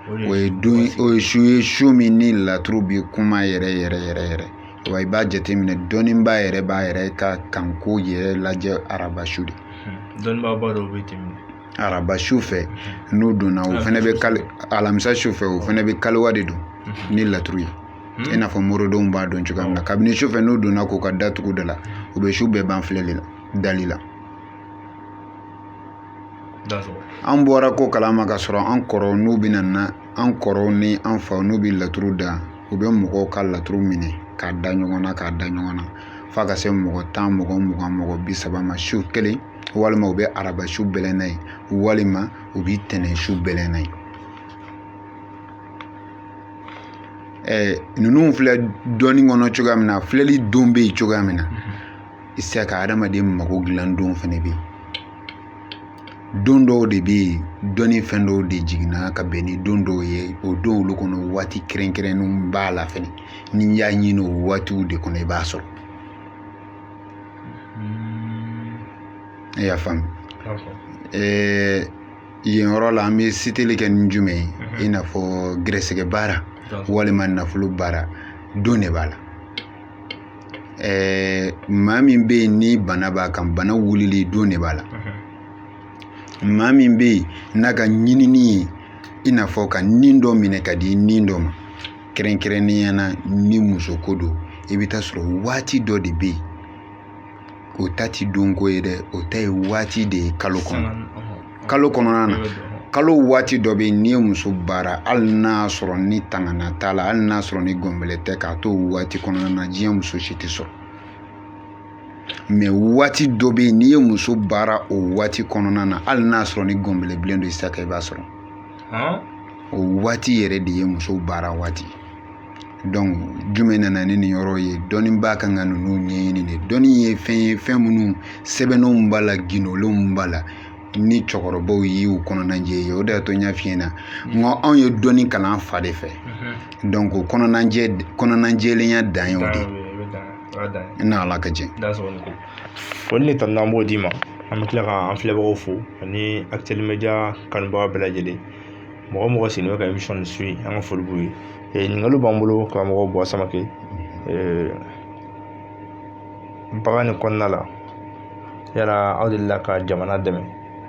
o ye don o ye su ye su min ni laturu bi kuma yɛrɛ wa i b'a jateminɛ dɔnnibaa yɛrɛ b'a yɛrɛ ka kanko yɛrɛ lajɛ araba su de dɔnnibaa ba dɔw bɛ tɛmɛ araba su fɛ n'o donna o fana bɛ alamisa su fɛ o fana bɛ kaliwa de don ni laturu ye i n'a fɔ moridenw b'a dɔn cogoya min na kabini su fɛ n'o donna k'u ka datugu da la u bɛ su bɛɛ ban filɛli la dali la an bɔra ko kalama ka sɔrɔ an kɔrɔw n'u bɛ na an kɔrɔw ni an faw n'u bɛ laturu da u bɛ mɔgɔw ka laturu minɛ k'a da ɲɔgɔn na f'a ka se mɔgɔ 10 mɔgɔ 20 mɔgɔ 30 ma su kelen walima u bɛ araba su bɛlɛnna ye walima u bɛ tɛnɛn su bɛlɛnna ye ninnu filɛ dɔɔni kɔnɔ cogoya min na filɛli don bɛ yen cogoya min na i se ka adamaden mago dilan don fana bɛ yen don dɔw de bɛ yen dɔɔni fɛn dɔw de jiginna ka bɛn ni don dɔw ye o don olu kɔnɔ waati kɛrɛnkɛrɛnnenw b'a la fɛnɛ ni y'a ɲini o waatiw de kɔnɔ i b'a sɔrɔ e y'a faamu yen yɔrɔ la an bɛ siteli kɛ ni jumɛn ye i n'a fɔ gɛrɛsɛgɛ baara walima nafolo baara don de b'a la maa min bɛ yen ni bana b'a kan bana wulili don de b'a la maa min bɛ yen n'a ka ɲinini ye i n'a fɔ ka nin dɔ minɛ ka di nin dɔ ma kɛrɛnkɛrɛnnenya na ni muso ko don i bɛ taa sɔrɔ waati dɔ de bɛ yen o ta ti don ko ye dɛ o ta ye waati de ye kalo kɔnɔna na kalo waati dɔ bɛ yen n'i ye muso baara hali n'a sɔrɔ ni tangana t'a la hali n'a sɔrɔ ni gɔnbɛlɛ tɛ k'a to waati kɔnɔna na diɲɛ muso si tɛ sɔrɔ mais waati dɔ bɛ yen n'i ye muso baara o waati kɔnɔna na hali n'a sɔrɔ ni gɔnbɛlɛ bilen don i saka i b'a sɔrɔ o waati yɛrɛ de ye musow baara waati donc jumɛn nana ni nin yɔrɔ ye dɔnnibaa kan ka ninnu ɲɛɲini de dɔnni ye fɛn ye fɛn minnu sɛbɛnnenw b'a la gindolenw b'a la ni cɛkɔrɔbaw ye u kɔnɔnajɛ ye o de y'a to n y'a f'i ɲɛna nka anw ye dɔnni kalan fa de fɛ donc kɔnɔnajɛlenya dan ye o de n'a ala ka jɛ foli ni tanna an b'o d'i ma an bɛ tila ka an filɛbagaw fo ani Actuel Media kanubaga bɛɛ lajɛlen mɔgɔ mɔgɔ sigilen bɛ ka émission nin suit an ka foli b'u ye ɲininkaliw b'an bolo karamɔgɔ Buwa Samake bagan nin kɔnɔna la yala aw delila ka jamana dɛmɛ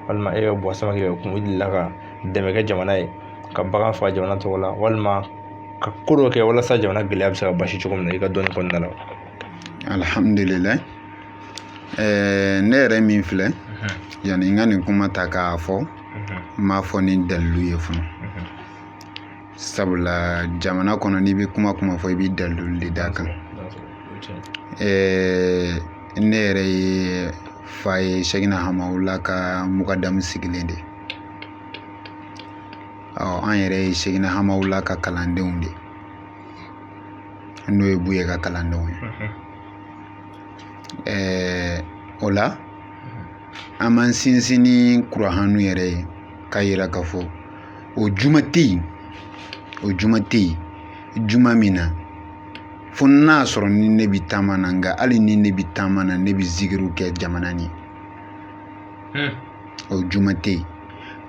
walima e ka Buwa Samake i delila ka dɛmɛ kɛ jamana ye ka bagan faga jamana tɔgɔ la walima ka ko dɔ kɛ walasa jamana gɛlɛya bɛ se ka basi cogo min na i ka dɔnni kɔnɔna la alhamdulillah ne yɛrɛ min filɛ yani n ka nin kuma ta k'a fɔ n m'a fɔ ni dalilu ye fana sabula jamana kɔnɔ n'i bɛ kuma fɔ i bɛ dalilu de d'a kan ne yɛrɛ ye fa ye Sɛgina Hamawula ka mukadamu sigilen de an yɛrɛ ye Sɛgina Hamawula ka kalandenw de n'o ye Buye ka kalandenw ye o la an m'an sinsin ni kurahanu yɛrɛ ye k'a yira k'a fɔ o juma tɛ yen juma min na fo n'a sɔrɔ ni ne bɛ taama na nka hali ni ne bɛ taama na ne bɛ zikiriw kɛ jamana ni o juma tɛ yen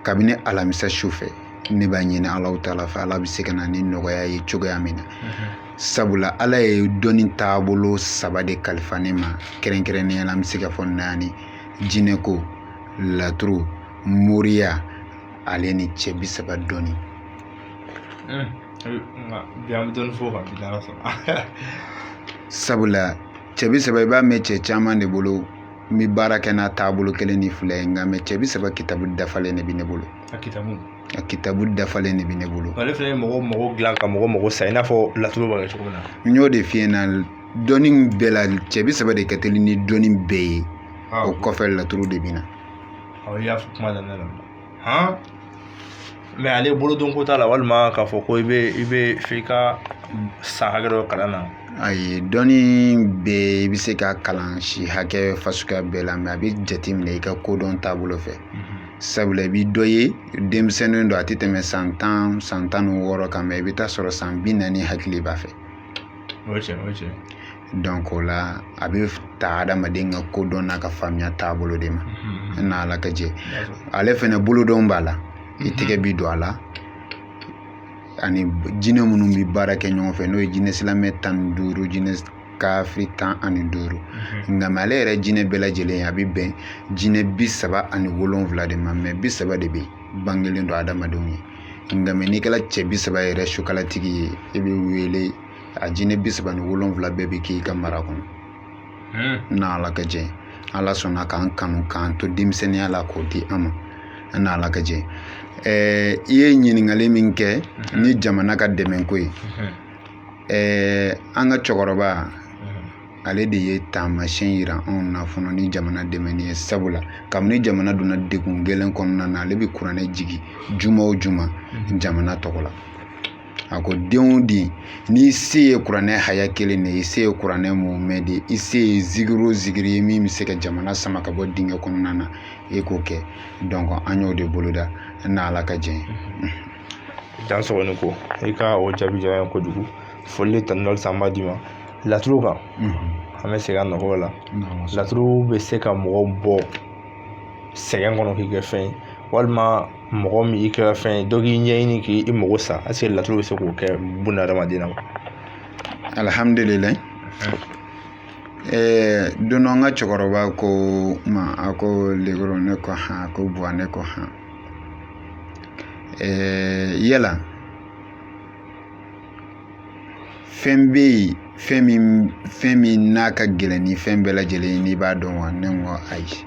kabini alamisa su fɛ ne b'a ɲini Alahu Taala fɛ Ala bɛ se ka na ni nɔgɔya ye cogoya min na sabula Ala ye dɔnni taabolo 3 de kalifa ne ma kɛrɛnkɛrɛnnenya la an bɛ se ka fɔ 4 jinɛko laturu moriya ale ni cɛ 30 dɔnni sabula cɛ 30 i b'a mɛn cɛ caman de bolo n bɛ baara kɛ n'a taabolo kelen ni fila ye nka mɛ cɛ 30 kitabu dafalen de bɛ ne bolo a kitabu dafalen de bɛ ne bolo ale fana ye mɔgɔ dilan ka mɔgɔ sa i n'a fɔ laturu b'a kɛ cogo min na n y'o de f'i ɲɛna dɔnni bɛɛ la cɛ 30 de ka teli ni dɔnni bɛɛ ye o kɔfɛ laturu de bɛ na i y'a fɔ kuma daminɛ la mɛ ale bolodon ko t'a la walima k'a fɔ ko i bɛ f'i ka san hakɛ dɔ kalan na ayi dɔnni bɛɛ i bɛ se ka kalan si hakɛ fasuguya bɛɛ la mɛ a bɛ jateminɛ i ka kodɔn taabolo fɛ sabula i bɛ dɔ ye denmisɛnnin don a tɛ tɛmɛ san 10 san 16 kan mɛ i bɛ taa sɔrɔ san 40 hakili b'a fɛ o ye tiɲɛ donc o la a bɛ ta adamaden ka kodɔn n'a ka faamuya taabolo de ma n'Ala ka jɛ ale fana bolodon b'a la i tɛgɛ bi don a la ani jinɛ minnu bɛ baara kɛ ɲɔgɔn fɛ n'o ye jinɛ silamɛ 15 jinɛ kafiri 15 nka mɛ ale yɛrɛ jinɛ bɛɛ lajɛlen a bɛ bɛn jinɛ 37 de ma mɛ 30 de bɛ bangelen don adamadenw ye nka mɛ n'i kɛra cɛ 30 yɛrɛ sukalatigi ye i bɛ wele a jinɛ 37 bɛɛ bɛ k'i ka mara kɔnɔ n'Ala ka jɛ Ala sɔnna k'an kanu k'an to denmisɛnninya la k'o di an ma n'Ala ka jɛ i ye ɲininkali min kɛ ni jamana ka dɛmɛ ko ye an ka cɛkɔrɔba ale de ye taamasiyɛn yira anw na fɔlɔ ni jamana dɛmɛni ye sabula kabini jamana donna degun gɛlɛn kɔnɔna na ale bɛ kuranɛ jigi juma o juma jamana tɔgɔ la a ko denw di n'i se ye kuranɛ haya kelen de ye i se ye kuranɛ mun mɛn de i se ye zikiri o zikiri ye min bɛ se ka jamana sama ka bɔ dingɛ kɔnɔna na e k'o kɛ donc an y'o de boloda n'Ala ka jɛ dan sɔgɔni ko i ka o jaabi diyara n ye kojugu foli tan ni san b'a d'i ma laturu kan an bɛ segin a nɔgɔya la laturu bɛ se ka mɔgɔ bɔ sɛgɛn kɔnɔ k'i kɛ fɛn ye walima mɔgɔ min i kɛra fɛn ye dɔ k'i ɲɛɲini k'i mago sa est-ce que laturu bɛ se k'o kɛ buna adamaden na wa alhamdulillah don dɔ n ka cɛkɔrɔba ko ma a ko legoro ne ko han a ko Buwa ne ko han yala fɛn bɛ yen fɛn min n'a ka gɛlɛn ni fɛn bɛɛ lajɛlen n'i b'a dɔn wa ne ko ayi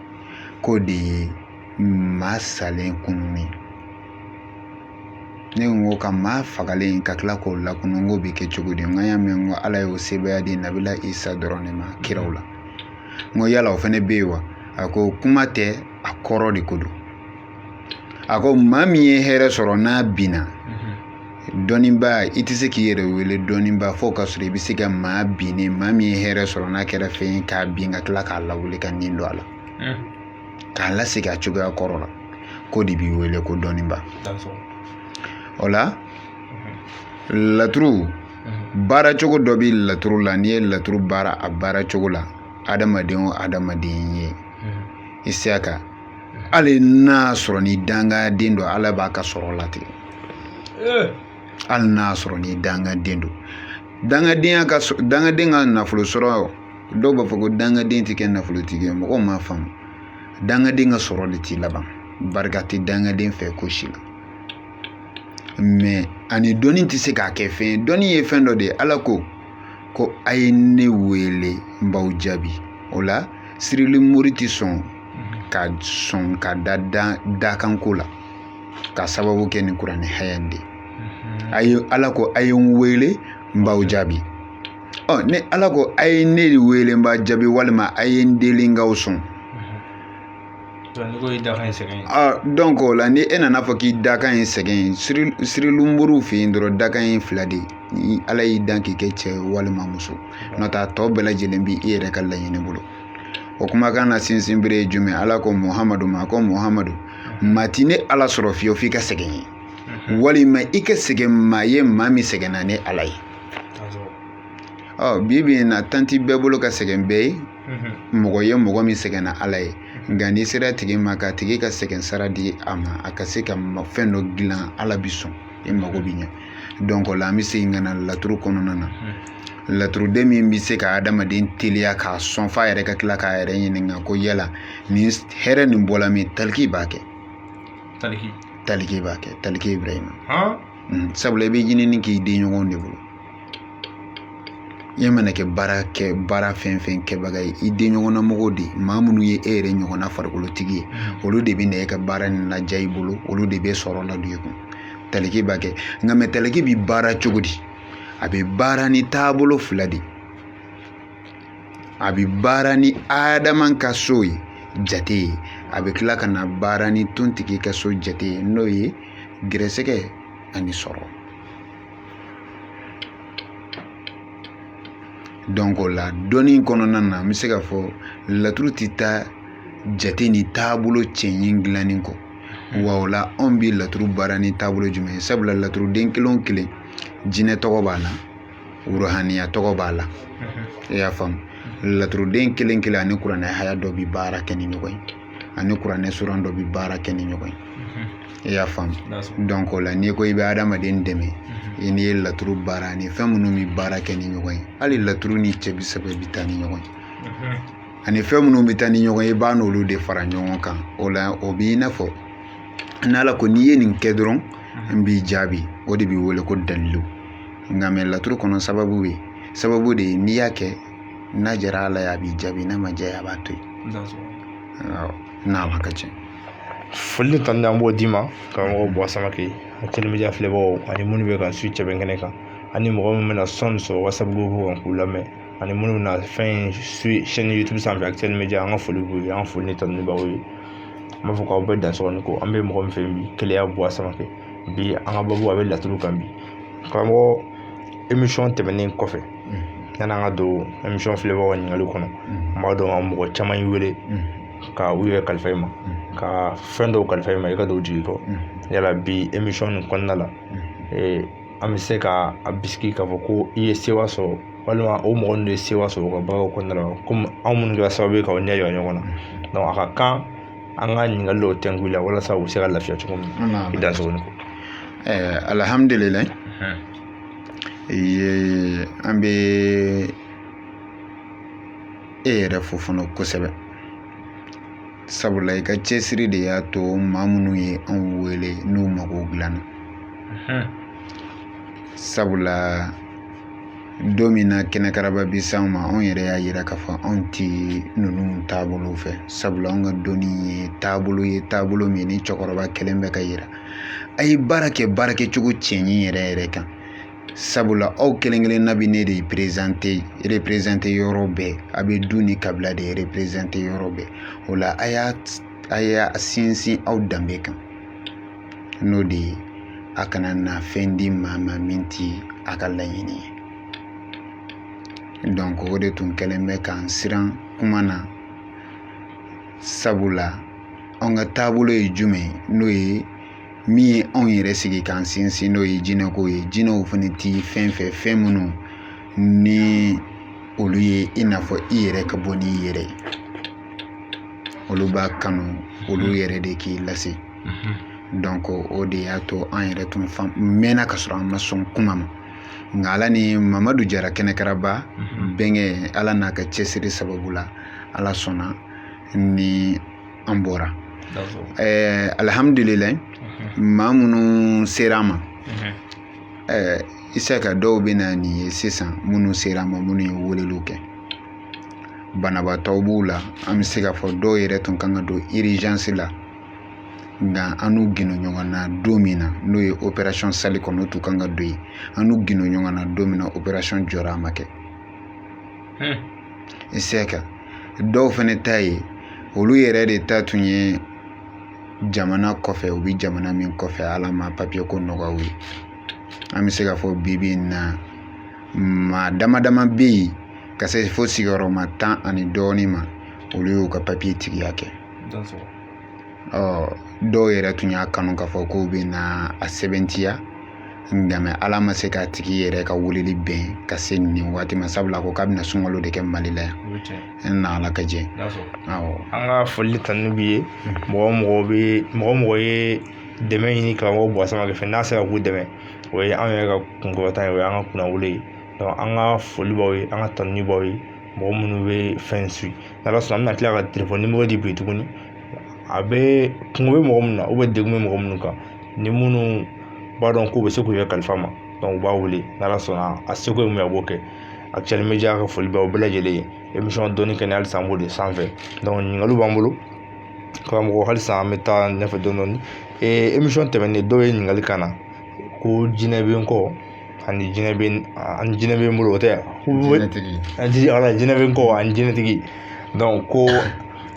k'o de ye maa salen kununi ne ko ka maa fagalen ka tila k'o lakunu n ko bɛ kɛ cogo di n y'a mɛn n ko Ala y'o sebaya di Nabila Isa dɔrɔn de ma kiraw la n ko yala o fana bɛ yen wa a ko kuma tɛ a kɔrɔ de ko don a ko maa min ye hɛrɛ sɔrɔ n'a binna dɔnniba i tɛ se k'i yɛrɛ wele dɔnniba fo ka sɔrɔ i bɛ se ka maa binnen maa min ye hɛrɛ sɔrɔ n'a kɛra fɛn ye k'a bin ka tila k'a lawuli ka nin don a la k'a lasegin a cogoya kɔrɔ la ko de b'i wele ko dɔnniba o la laturu baara cogo dɔ bɛ laturu la n'i ye laturu baara a baara cogo la adamaden o adamaden ye i se ka hali n'a sɔrɔ ni dangaden don ala b'a ka sɔrɔ latigɛ hali n'a sɔrɔ ni dangaden don dangaden ka nafolo sɔrɔ dɔw b'a fɔ ko dangaden tɛ kɛ nafolotigi ye mɔgɔw m'a faamu dangaden ka sɔrɔ de t'i laban barika tɛ dangaden fɛ ko si la mais ani dɔnni tɛ se k'a kɛ fɛn ye dɔnni ye fɛn dɔ de ye ala ko a ye ne wele n b'aw jaabi o la sirili mori tɛ sɔn ka da dakanko la ka sababu kɛ ni kuranɛ haya de ala ko a ye n wele n b'aw jaabi ne ala ko a ye ne wele n b'a jaabi walima a ye n deli n k'aw sɔn donc o la ni e nana fɔ k'i dakan ye sɛgɛn sirilu moriw fɛ yen dɔrɔn dakan ye 2 de ni ala y'i dan k'i kɛ cɛ walima muso n'o tɛ a tɔ bɛɛ lajɛlen b'i yɛrɛ ka laɲini bolo o kumakan na sinsin bere ye jumɛn ala ko muhamadu ma ko muhamadu mati ne ala sɔrɔ fiyewu f'i ka sɛgɛn ye walima i ka sɛgɛn maa ye maa min sɛgɛnna ne ala ye bi na tanti bɛɛ bolo ka sɛgɛn bɛɛ ye mɔgɔ ye mɔgɔ min sɛgɛnna ala ye nka n'i sera tigi ma ka tigi ka sɛgɛn sara di a ma a ka se ka fɛn dɔ dilan ala bi sɔn i mago bi ɲɛ donc o la an bɛ segin ka na laturu kɔnɔna na laturuden min bɛ se ka adamaden teliya k'a sɔn f'a yɛrɛ ka tila k'a yɛrɛ ɲininka ko yala nin hɛrɛ nin bɔla min taliki b'a kɛ taliki b'a kɛ taliki Ibrahima sabula i bɛ ɲinini k'i den ɲɔgɔn de bolo i mana kɛ baara fɛn fɛn kɛbaga ye i den ɲɔgɔnna mɔgɔw de maa minnu ye e yɛrɛ ɲɔgɔnna farikolotigi ye olu de bɛ na e ka baara nin ladiya i bolo olu de bɛ sɔrɔ ladon i kun taliki b'a kɛ nka mɛ taliki bɛ baara cogo di a bɛ baara ni taabolo 2 de a bɛ baara ni adama ka so ye jate ye a bɛ tila ka na baara ni tontigi ka so jate ye n'o ye gɛrɛsɛgɛ ani sɔrɔ donc o la dɔnni kɔnɔna na n bɛ se ka fɔ laturu tɛ taa jate ni taabolo cɛɲi dilanni kɔ wa o la anw bɛ laturu baara ni taabolo jumɛn ye sabula laturuden kelen o kelen jinɛ tɔgɔ b'a la ruhaniya tɔgɔ b'a la i y'a faamu laturuden kelen kelen ani kuranɛ haya dɔ bɛ baara kɛ ni ɲɔgɔn ye ani kuranɛ suran dɔ bɛ baara kɛ ni ɲɔgɔn ye i y'a faamu donc o la n'i ko i bɛ adamaden dɛmɛ i ni ye laturu baara ani fɛn minnu bɛ baara kɛ ni ɲɔgɔn ye hali laturu ni cɛ bi saba bɛ taa ni ɲɔgɔn ye ani fɛn minnu bɛ taa ni ɲɔgɔn ye i b'a n'olu de fara ɲɔgɔn kan o la o b'i n'a fɔ n'ala ko n'i ye nin kɛ dɔrɔn n b'i jaabi o de b'i wele ko dalilu nka mɛ laturu kɔnɔ sababu ye sababu de ye n'i y'a kɛ n'a jara ala ye a b'i jaabi n'a ma diya a b'a to yen n'ala ka tiɲɛ foli ni tani an b'o d'i ma karamɔgɔ Buwa Samake Actuel Media filɛbagaw ani minnu bɛ kan su cɛbɛn kɛnɛ kan ani mɔgɔ min bɛna sɔn sɔrɔ WhatsApp groupe kan k'u lamɛn ani minnu bɛna fɛn su chaîne YouTube sanfɛ Actuel Media an ka foli b'u ye an ka foli ni tani b'aw ye an b'a fɔ k'aw bɛɛ dansɔgɔni ko an bɛ mɔgɔ min fɛ yen bi Keleya Buwa Samake bi an ka babu a bɛ laturu kan bi karamɔgɔ émission tɛmɛnen kɔfɛ yan'an ka don émission filɛbagaw ka ɲininkali kɔnɔ n b'a dɔn an mɔgɔ caman y'i wele ka u yɛrɛ kalifa i ma ka fɛn dɔw kalifa i ma i ka dɔw jigi kɔ yala bi émission nin kɔnɔna la an bɛ se ka a bisigi k'a fɔ ko i ye sewa sɔrɔ walima o mɔgɔ ninnu ye sewa sɔrɔ u ka baaraw kɔnɔna la komi anw minnu kɛra sababu ye k'aw ɲɛ yira ɲɔgɔn na donc a ka kan an ka ɲininkali dɔw tɛnku i la walasa u bɛ se ka lafiya cogo min i dansɔgɔni ko alhamdulilayi an bɛ e yɛrɛ fo fana kosɛbɛ sabula i ka cɛsiri de y'a to maa minnu ye anw wele n'u mago dilanna sabula don min na kɛnɛkaraba bi s'anw ma anw yɛrɛ y'a yira k'a fɔ anw tɛ ninnu taabolo fɛ sabula anw ka dɔnni ye taabolo min ni cɛkɔrɔba kelen bɛ ka yira a ye baara kɛ baarakɛcogo cɛɲi yɛrɛ yɛrɛ kan sabula aw kelen kelen na bi ne de représenter yɔrɔ bɛɛ a bɛ du ni kabila de représenter yɔrɔ bɛɛ o la a y'a sinsin aw danbe kan n'o de ye a kana na fɛn di maa ma min ti a ka laɲini ye donc o de tun kɛlen bɛ k'an siran kuma na sabula anw ka taabolo ye jumɛn n'o ye min ye anw yɛrɛ sigi k'an sinsin n'o ye jinɛko ye jinɛw fana ti fɛn fɛ fɛn minnu ni olu ye i n'a fɔ i yɛrɛ ka bɔ n'i yɛrɛ ye olu b'a kanu olu yɛrɛ de k'i lase donc o de y'a to an yɛrɛ tun mɛnna ka sɔrɔ an ma sɔn kuma ma nka ala ni mamadu jara kɛnɛkaraba bɛnkɛ ala n'a ka cɛsiri sababu la ala sɔnna ni an bɔra alhamdulilayi maa minnu sera an ma Isaka dɔw bɛ na nin ye sisan minnu sera an ma minnu ye weleliw kɛ banabaatɔw b'u la an bɛ se ka fɔ dɔw yɛrɛ tun kan ka don urgence la nka an n'u gino ɲɔgɔn na don min na n'o ye opération salle kɔnɔ o tun kan ka don yen an n'u gino ɲɔgɔn na don min na opération jɔra a ma kɛ Isaka dɔw fana ta ye olu yɛrɛ de ta tun ye jamana kɔfɛ u bɛ jamana min kɔfɛ ala ma papier ko nɔgɔya ye an bɛ se ka fɔ bibi in na maa dama dama bɛ yen ka se fo sigiyɔrɔma 10 ani dɔɔnin ma olu y'u ka papier tigiya kɛ dɔw yɛrɛ tun y'a kanu k'a fɔ k'u bɛ na a sɛbɛntiya nka ala ma se k'a tigi yɛrɛ ka weleli bɛn ka se nin waati ma sabula ko k'a bɛna sunkalo de kɛ mali la yan na ala ka jɛ an ka foli tanu bi ye mɔgɔ mɔgɔ ye dɛmɛ ɲini karamɔgɔ bɔ sama kɛ n'a sera k'u dɛmɛ o ye an yɛrɛ ka kunkɔrɔta ye o ye an ka kunnawolo ye donc an ka foli b'aw ye an ka tanu b'aw ye mɔgɔ minnu bɛ fɛn su n'ala sɔnna an bɛna tila ka telefɔni numéro di bi tuguni a bɛ kungo bɛ mɔgɔ minnu na degun bɛ mɔgɔ minnu kan ni minnu b'a dɔn k'u bɛ se k'u yɛrɛ kalifa ma donc u b'a wele n'ala sɔnna a seko ye mun ye a b'o kɛ Actuel Media ka foli b'aw bɛɛ lajɛlen ye émission dɔnni kɛnɛ halisa an b'o de sanfɛ donc ɲininkaliw b'an bolo karamɔgɔ halisa an bɛ taa ɲɛfɛ dɔɔni émission tɛmɛnen dɔw ye ɲininkali kan na ko jinɛ bɛ n kɔ ani jinɛ bɛ n bolo o tɛ jinɛ bɛ n kɔ ani jinɛtigi donc ko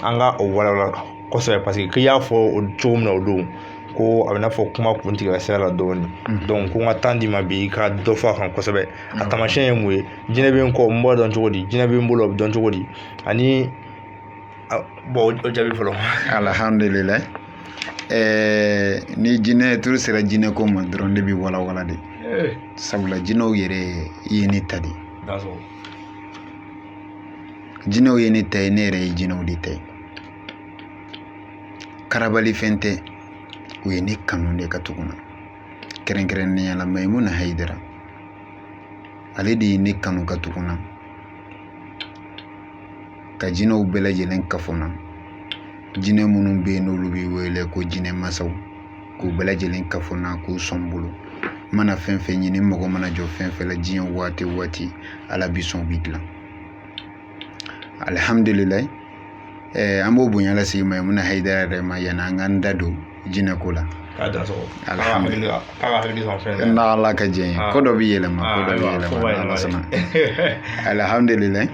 an ka o walawala kosɛbɛ parce que k'i y'a fɔ o cogo min na o don ko a bɛ n'a fɔ kuma kuntigɛ sira la dɔɔni donc ko n ka temps d'i ma bi i ka dɔ fɔ a kan kosɛbɛ a taamasiyɛn ye mun ye jinɛ bɛ n kɔ n b'a dɔn cogo di jinɛ bɛ n bolo a bɛ dɔn cogo di ani bon o jaabi fɔlɔ alhamdulillah ni jinɛ turu sera jinɛ ko ma dɔrɔn ne bɛ walawala de sabula jinɛw yɛrɛ ye ne ta de jinɛw ye ne ta ye ne yɛrɛ ye jinɛw de ta ye karabali fɛn tɛ u ye ne kanu de ka tugu na kɛrɛnkɛrɛnnenya la Maimuna Haidara ale de ye ne kanu ka tugu na ka jinɛw bɛɛ lajɛlen kafo na jinɛ minnu bɛ yen n'olu bɛ wele ko jinɛ masaw k'u bɛɛ lajɛlen kafo na k'u sɔn bolo mana fɛn fɛn ɲini mɔgɔ mana jɔ fɛn fɛn la diɲɛ waati o waati ala bi sɔn bi dilan alhamdulilayi an b'o bonya lasigi Maimuna Haidara yɛrɛ ma yanni an k'an da don jinɛ ko la alhamdulilayi n'ala ka jɛ ye ko dɔ bɛ yɛlɛma ala sɔnna alhamdulilayi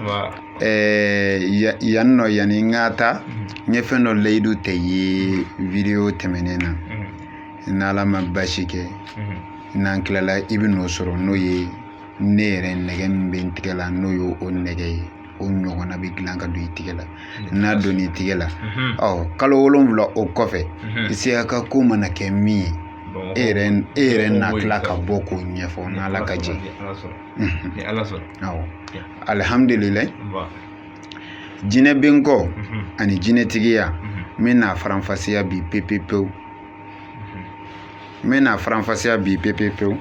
yan nɔ yanni n ka taa n ye fɛn dɔ layidu tɛ ye video tɛmɛnen na n'ala ma basi kɛ n'an tilala i bɛ n'o sɔrɔ n'o ye ne yɛrɛ nɛgɛ min bɛ n tigɛ la n'o ye o nɛgɛ ye o ɲɔgɔnna bɛ dilan ka don i tigɛ la n'a donna i tigɛ la kalo 7 o kɔfɛ Isaka ka ko mana kɛ min ye e yɛrɛ na tila ka bɔ k'o ɲɛfɔ n'ala ka jɛ alhamdulilayi jinɛ bɛ n kɔ ani jinɛtigiya n bɛ n'a faranfasiya bi pewu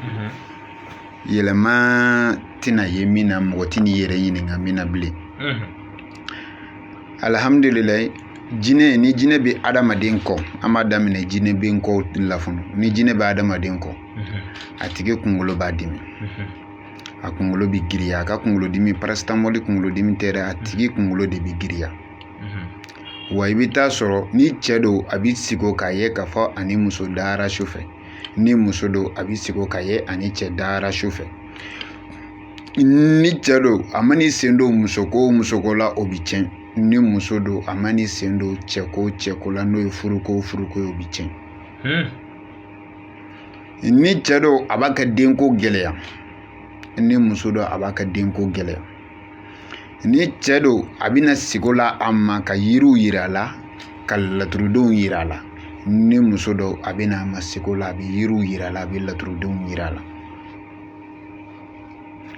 yɛlɛma tɛna ye min na mɔgɔ tɛ n'i yɛrɛ ɲininka min na bilen alhamdulilayi ni jinɛ bɛ adamaden kɔ an b'a daminɛ jinɛ bɛ n kɔ la fɔlɔ ni jinɛ bɛ adamaden kɔ a tigi kunkolo b'a dimi a kunkolo bɛ giriya a ka kunkolodimi paracetamol kunkolodimi tɛ dɛ a tigi kunkolo de bɛ giriya wa i bɛ taa sɔrɔ ni cɛ don a bɛ sigi o k'a ye k'a fɔ ani muso dara su fɛ ni muso don a bɛ sigi o k'a ye ani cɛ dara su fɛ ni cɛ don a man'i sen don musoko la o bɛ tiɲɛ ni muso don a man'i sen don cɛko la n'o ye furuko ye o bɛ tiɲɛ ni cɛ dɔ a b'a ka denko gɛlɛya ni muso dɔ a b'a ka denko gɛlɛya ni cɛ dɔ a bɛna sigi la a ma ka yiriw yira a la ka laturudenw yira a la ni muso dɔ a bɛna a ma sigi la a bɛ yiriw yira a la a bɛ laturudenw yira a la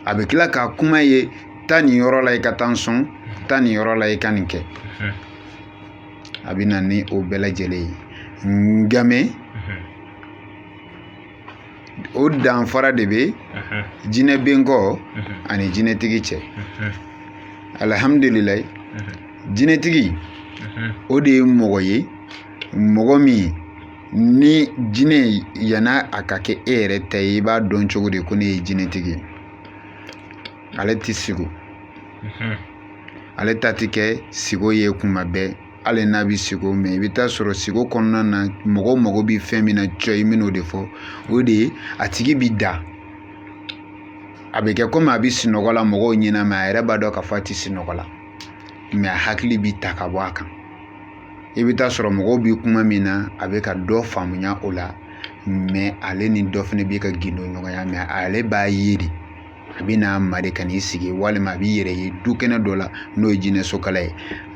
a bɛ tila k'a kuma ye taa nin yɔrɔ la i ka taa n sɔn taa nin yɔrɔ la i ka nin kɛ a bɛ na ni o bɛɛ lajɛlen ye nka mɛ o danfara de bɛ jinɛbenkɔ ani jinɛtigi cɛ alihamudulilayi jinɛtigi o de ye mɔgɔ ye mɔgɔ min ni jinɛ yana a ka kɛ e yɛrɛ ta ye i b'a dɔn cogo de ko ne ye jinɛtigi ye ale tɛ sigo ale ta tɛ kɛ sigo ye kuma bɛɛ hali n'a bɛ sigo mɛ i bɛ taa sɔrɔ sigo kɔnɔna na mɔgɔ mago bɛ fɛn min na cɔ i bɛn'o de fɔ o de ye a tigi bɛ da a bɛ kɛ komi a bɛ sunɔgɔ la mɔgɔw ɲɛna mɛ a yɛrɛ b'a dɔn k'a fɔ a tɛ sunɔgɔ la mɛ a hakili bɛ ta ka bɔ a kan i bɛ taa sɔrɔ mɔgɔw bɛ kuma min na a bɛ ka dɔ faamuya o la mɛ ale ni dɔ fana bɛ ka gindo ɲɔgɔnya mɛ ale b'a ye de a bɛ n'a mari ka n'i sigi walima a bɛ yɛrɛ ye du kɛnɛ dɔ la n'o ye jinɛsokala ye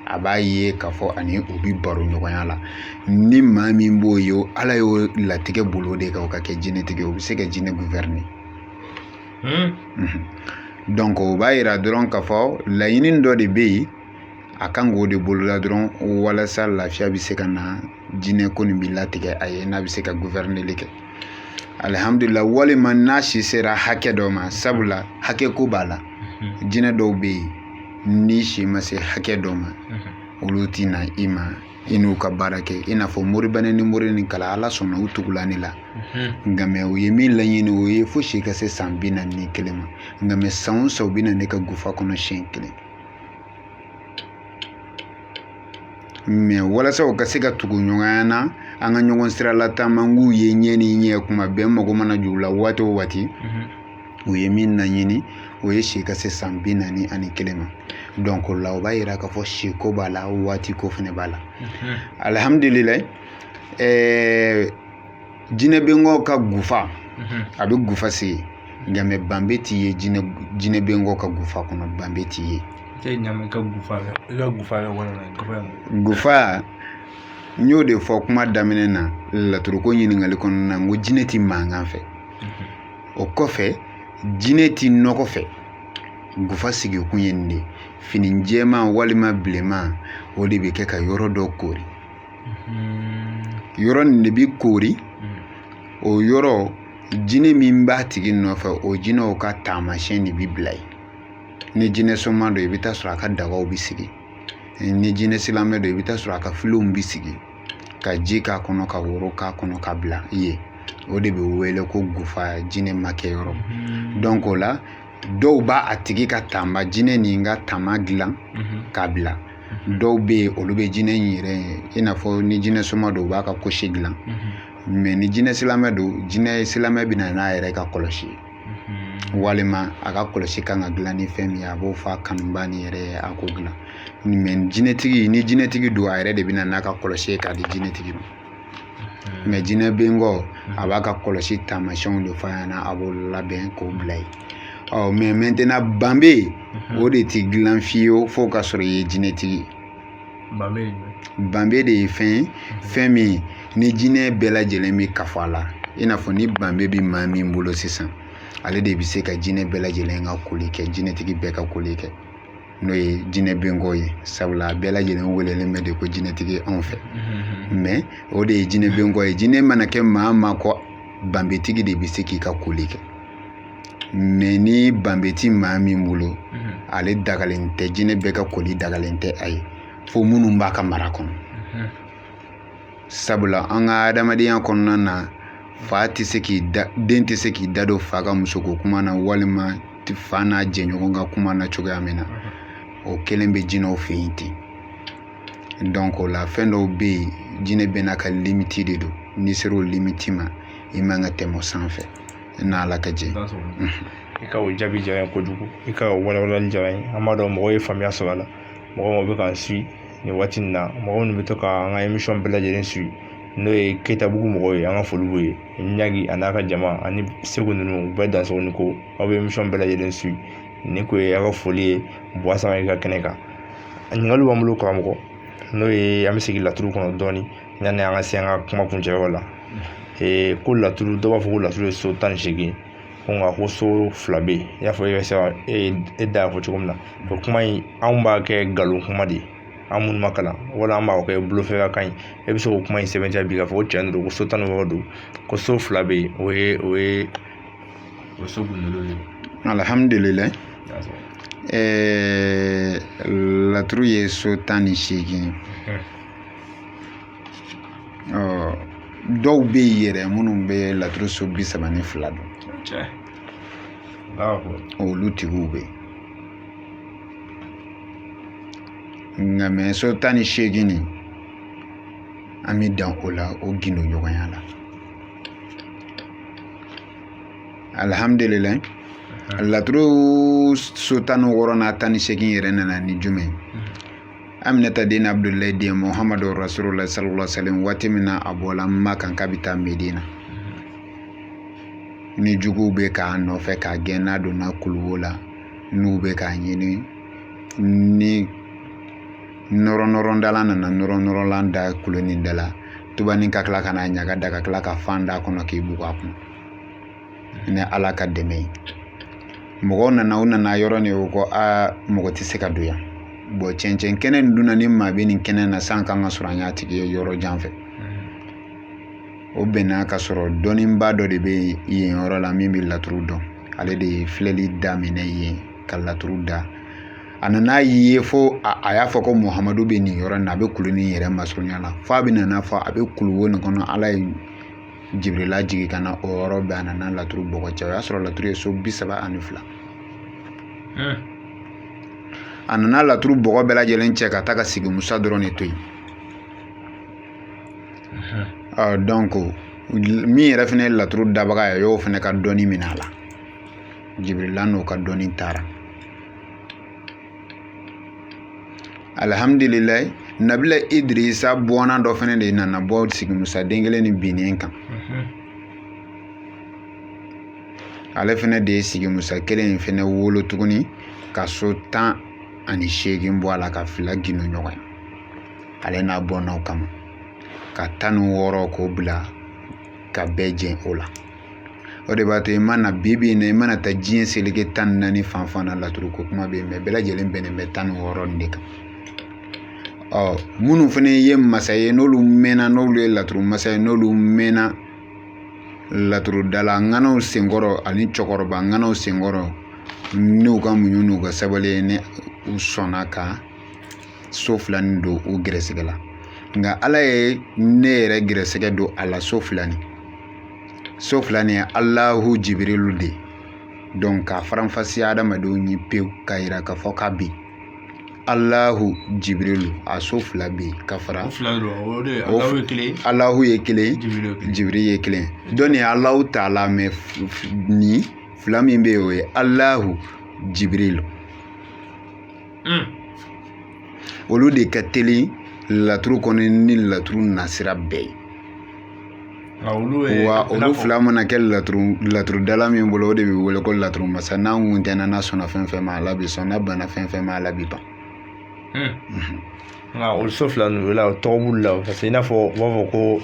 a b'a ye k'a fɔ ani o bɛ baro ɲɔgɔnya la ni maa min b'o ye ala y'o latigɛ bolo de kan o ka kɛ jinɛtigi o bɛ se ka jinɛ gouverner donc o b'a yira dɔrɔn k'a fɔ laɲini dɔ de bɛ yen a kan k'o de bolola dɔrɔn walasa lafiya bɛ se ka na jinɛ ko nin bɛ latigɛ a ye n'a bɛ se ka gouvernerli kɛ alihamudulila walima n'a si sera hakɛ dɔ ma sabula hakɛ ko b'a la jinɛ dɔw bɛ yen ni si ma se hakɛ dɔ ma olu tɛ na i ma i n'u ka baara kɛ i n'a fɔ moribane ni mori ni kala ala sɔnna u tugula ne la nka mɛ u ye min laɲini o ye fo si ka se san 41 ma nka mɛ san o san u bɛ na ne ka gufa kɔnɔ siɲɛ 1 mɛ walasa u ka se ka tugu ɲɔgɔnya na an ka ɲɔgɔn sira lataama n k'u ye ɲɛ ni ɲɛ kuma bɛɛ mago mana jɔ u la waati o waati u ye min laɲini o ye si ka se san 41 ma donc o la o b'a yira k'a fɔ siko b'a la waati ko fana b'a la alihamudulilayi jinɛbenkɔ ka gufa a bɛ gufa sigi nka mɛ banbe t'i ye jinɛbenkɔ ka gufa kɔnɔ banbe t'i ye gufa n y'o de fɔ kuma daminɛ na laturuko ɲininkali kɔnɔna na n ko jinɛ tɛ mankan fɛ o kɔfɛ jinɛ tɛ nɔgɔ fɛ gufa sigikun ye nin de fini jɛman walima bilenman o de bɛ kɛ ka yɔrɔ dɔ kori yɔrɔ nin de bɛ kori o yɔrɔ jinɛ min b'a tigi nɔfɛ o jinɛw ka taamasiyɛn de bɛ bila ye ni jinɛ sɔnma dɔ i bɛ taa sɔrɔ a ka dagaw bɛ sigi ni jinɛ silamɛ dɔ i bɛ taa sɔrɔ a ka filenw bɛ sigi ka ji k'a kɔnɔ ka woro k'a kɔnɔ ka bila ye o de bɛ wele ko gufa jinɛ ma kɛ yɔrɔ donc o la dɔw b'a a tigi ka taama jinɛ nin ka taama dilan k'a bila dɔw bɛ yen olu bɛ jinɛ in yɛrɛ i n'a fɔ ni jinɛ sɔnma dɔ u b'a ka kosi dilan mɛ ni jinɛ silamɛ don jinɛ silamɛ bɛ na n'a yɛrɛ ka kɔlɔsi walima a ka kɔlɔsi kan ka dilan ni fɛn min ye a b'o fɔ a kanuba ni yɛrɛ ye a k'o dilan mɛ jinɛtigi ni jinɛtigi don a yɛrɛ de bɛ na n'a ka kɔlɔsi ye k'a di jinɛtigi ma mɛ jinɛbenkɔ a b'a ka kɔlɔsi taamasiyɛnw de f'a ɲɛna a b'o labɛn k'o bila ye mɛ maintenant banbe o de tɛ dilan fiyewu fo ka sɔrɔ i ye jinɛtigi banbe de ye fɛn min ni jinɛ bɛɛ lajɛlen bɛ kafɔ a la i n'a fɔ ni banbe bɛ maa min bolo sisan ale de bɛ se ka jinɛ bɛɛ lajɛlen ka koli kɛ jinɛtigi bɛɛ ka koli kɛ n'o ye jinɛbenkɔ ye sabula a bɛɛ lajɛlen welelen bɛ de ko jinɛtigi anw fɛ mɛ o de ye jinɛbenkɔ ye jinɛ mana kɛ maa ma kɔ banbetigi de bɛ se k'i ka koli kɛ mɛ ni banbe ti maa min bolo ale dagalen tɛ jinɛ bɛɛ ka koli dagalen tɛ a ye fo minnu b'a ka mara kɔnɔ sabula an ka adamadenya kɔnɔna na fa tɛ se k'i da den tɛ se k'i da don fa ka musoko kuma na walima fa n'a jɛɲɔgɔn ka kuma na cogoya min na o kelen bɛ jinɛw fɛ yen ten donc o la fɛn dɔw bɛ yen jinɛ bɛɛ n'a ka limite de don n'i sera o limite ma i man ka tɛmɛ o sanfɛ n'ala ka jɛ i ka o jaabi diyara n ye kojugu i ka o walawalali diyara n ye an b'a dɔn mɔgɔw ye faamuya sɔrɔ a la mɔgɔ bɛ k'an suit nin waati in na mɔgɔ minnu bɛ to ka an ka émission bɛɛ lajɛlen suit n'o ye Keyitabugu mɔgɔw ye an ka foli b'u ye Ɲagi a n'a ka jama ani Segu ninnu u bɛɛ dansɔgɔ ni ko aw bɛ émission bɛɛ lajɛlen su ni ko ye aw ka foli ye Buwa Samake ka kɛnɛ kan ɲininkaliw b'an bolo karamɔgɔ n'o ye an bɛ segin laturu kɔnɔ dɔɔni yanni an ka se an ka kuma kuncɛ yɔrɔ la ko laturu dɔw b'a fɔ ko laturu ye so 18 ko nka ko so 2 bɛ yen i y'a fɔ e bɛ se ka e da fɔ cogo min na o kuma in anw b'a kɛ nkalon kuma de ye an minnu ma kalan wala an b'a kɛ bolofɛ ka kan ye e bɛ se k'o kuma in sɛbɛntiya bi k'a fɔ ko tiɲɛ don ko so 16 don ko so 2 bɛ yen o ye so gundolo ye. Alhamdulillah. Laturu ye so 18 dɔw bɛ yen yɛrɛ minnu bɛ laturu so 32 don olu tigiw bɛ yen nka mɛ so 18 nin an bɛ dan o la o gindo ɲɔgɔnya la alhamdulillah laturu so 16 n'a 18 yɛrɛ nana ni jumɛn Aminata den Abdullahi den Muhammadu Rasulullah sallallahu alaihi wasallam waati min na a bɔla Maka k'a bɛ taa Medina ni juguw bɛ k'a nɔfɛ k'a gɛn n'a donna kuluwo la n'u bɛ k'a ɲini ni nɔrɔnɔrɔndala nana nɔrɔnɔrɔlan da kulonin da la tubani ka tila ka n'a ɲaga da ka tila ka fan da kɔnɔ k'i bugɔ a kɔnɔ ni Ala ka dɛmɛ ye mɔgɔw nana u nana yɔrɔ ni o ko mɔgɔ tɛ se ka don yan bon cɛncɛn kɛnɛ nin dun na ni maa bɛ nin kɛnɛ na san kan ka sɔrɔ an y'a tigi ye yɔrɔ jan fɛ o bɛnna ka sɔrɔ dɔnnibaa dɔ de bɛ yen yɔrɔ la min bɛ laturu dɔn ale de ye filɛli daminɛ yen ka laturu da a nana ye fo a y'a fɔ ko Muhamadu bɛ nin yɔrɔ in na a bɛ kulu nin yɛrɛ masurunya la fo a bɛ nana fɔ a bɛ kuluwo nin kɔnɔ Ala ye Jibirila jigin ka na o yɔrɔ bɛɛ a nana laturu bɔgɔ cɛ o y'a sɔrɔ laturu ye so 32 a nana laturu bɔgɔ bɛɛ lajɛlen cɛ ka taa ka sigi Musa dɔrɔn de to yen donc min yɛrɛ fana ye laturu dabaga ye y'o fana ka dɔnni minɛ a la Jibirila n'o ka dɔnni taara alhamdulillah Nabila Idrisa bɔnna dɔ fana de nana bɔ sigi Musa den kelen ni binnen kan ale fana de ye sigi Musa kelen in fana wolo tuguni ka so 18 bɔ a la ka fila gindo ɲɔgɔn ale n'a bɔnnaw kama ka 16 k'o bila ka bɛɛ jɛn o la o de b'a to i mana bibi in na i mana taa diɲɛ seleke 14 fan fan na laturu ko kuma bɛ yen mɛ bɛɛ lajɛlen bɛnnen bɛ 16 nin de kan minnu fana ye masa ye n'olu mɛnna n'olu ye laturu masa ye n'olu mɛnna laturu dala ŋanaw senkɔrɔ ani cɛkɔrɔba ŋanaw senkɔrɔ n'u ka muɲu n'u ka sabali ni u sɔnna ka so 2 nin don u gɛrɛsɛgɛ la nka Ala ye ne yɛrɛ gɛrɛsɛgɛ don a la so 2 nin ye Allahu Jibirilu de donc k'a faranfasiya adamadenw ye pewu k'a yira k'a fɔ k'a bɛ Allahu Jibirilu a so 2 bɛ yen ka fara Allahu ye kelen Jibiri ye kelen donc ni Allahu Taala mais ni 2 min bɛ yen o ye Allahu Jibirilu olu de ka teli laturu kɔnɔ ni laturu nasira bɛɛ ye wa olu 2 mana kɛ laturu dala min bolo o de bɛ wele ko laturu masa n'a kun tɛna n'a sɔnna fɛn fɛn ma Ala bɛ sɔn n'a banna fɛn fɛn ma Ala bɛ ban nka olu so 2 ninnu la o tɔgɔ b'olu la parce que i n'a fɔ u b'a fɔ ko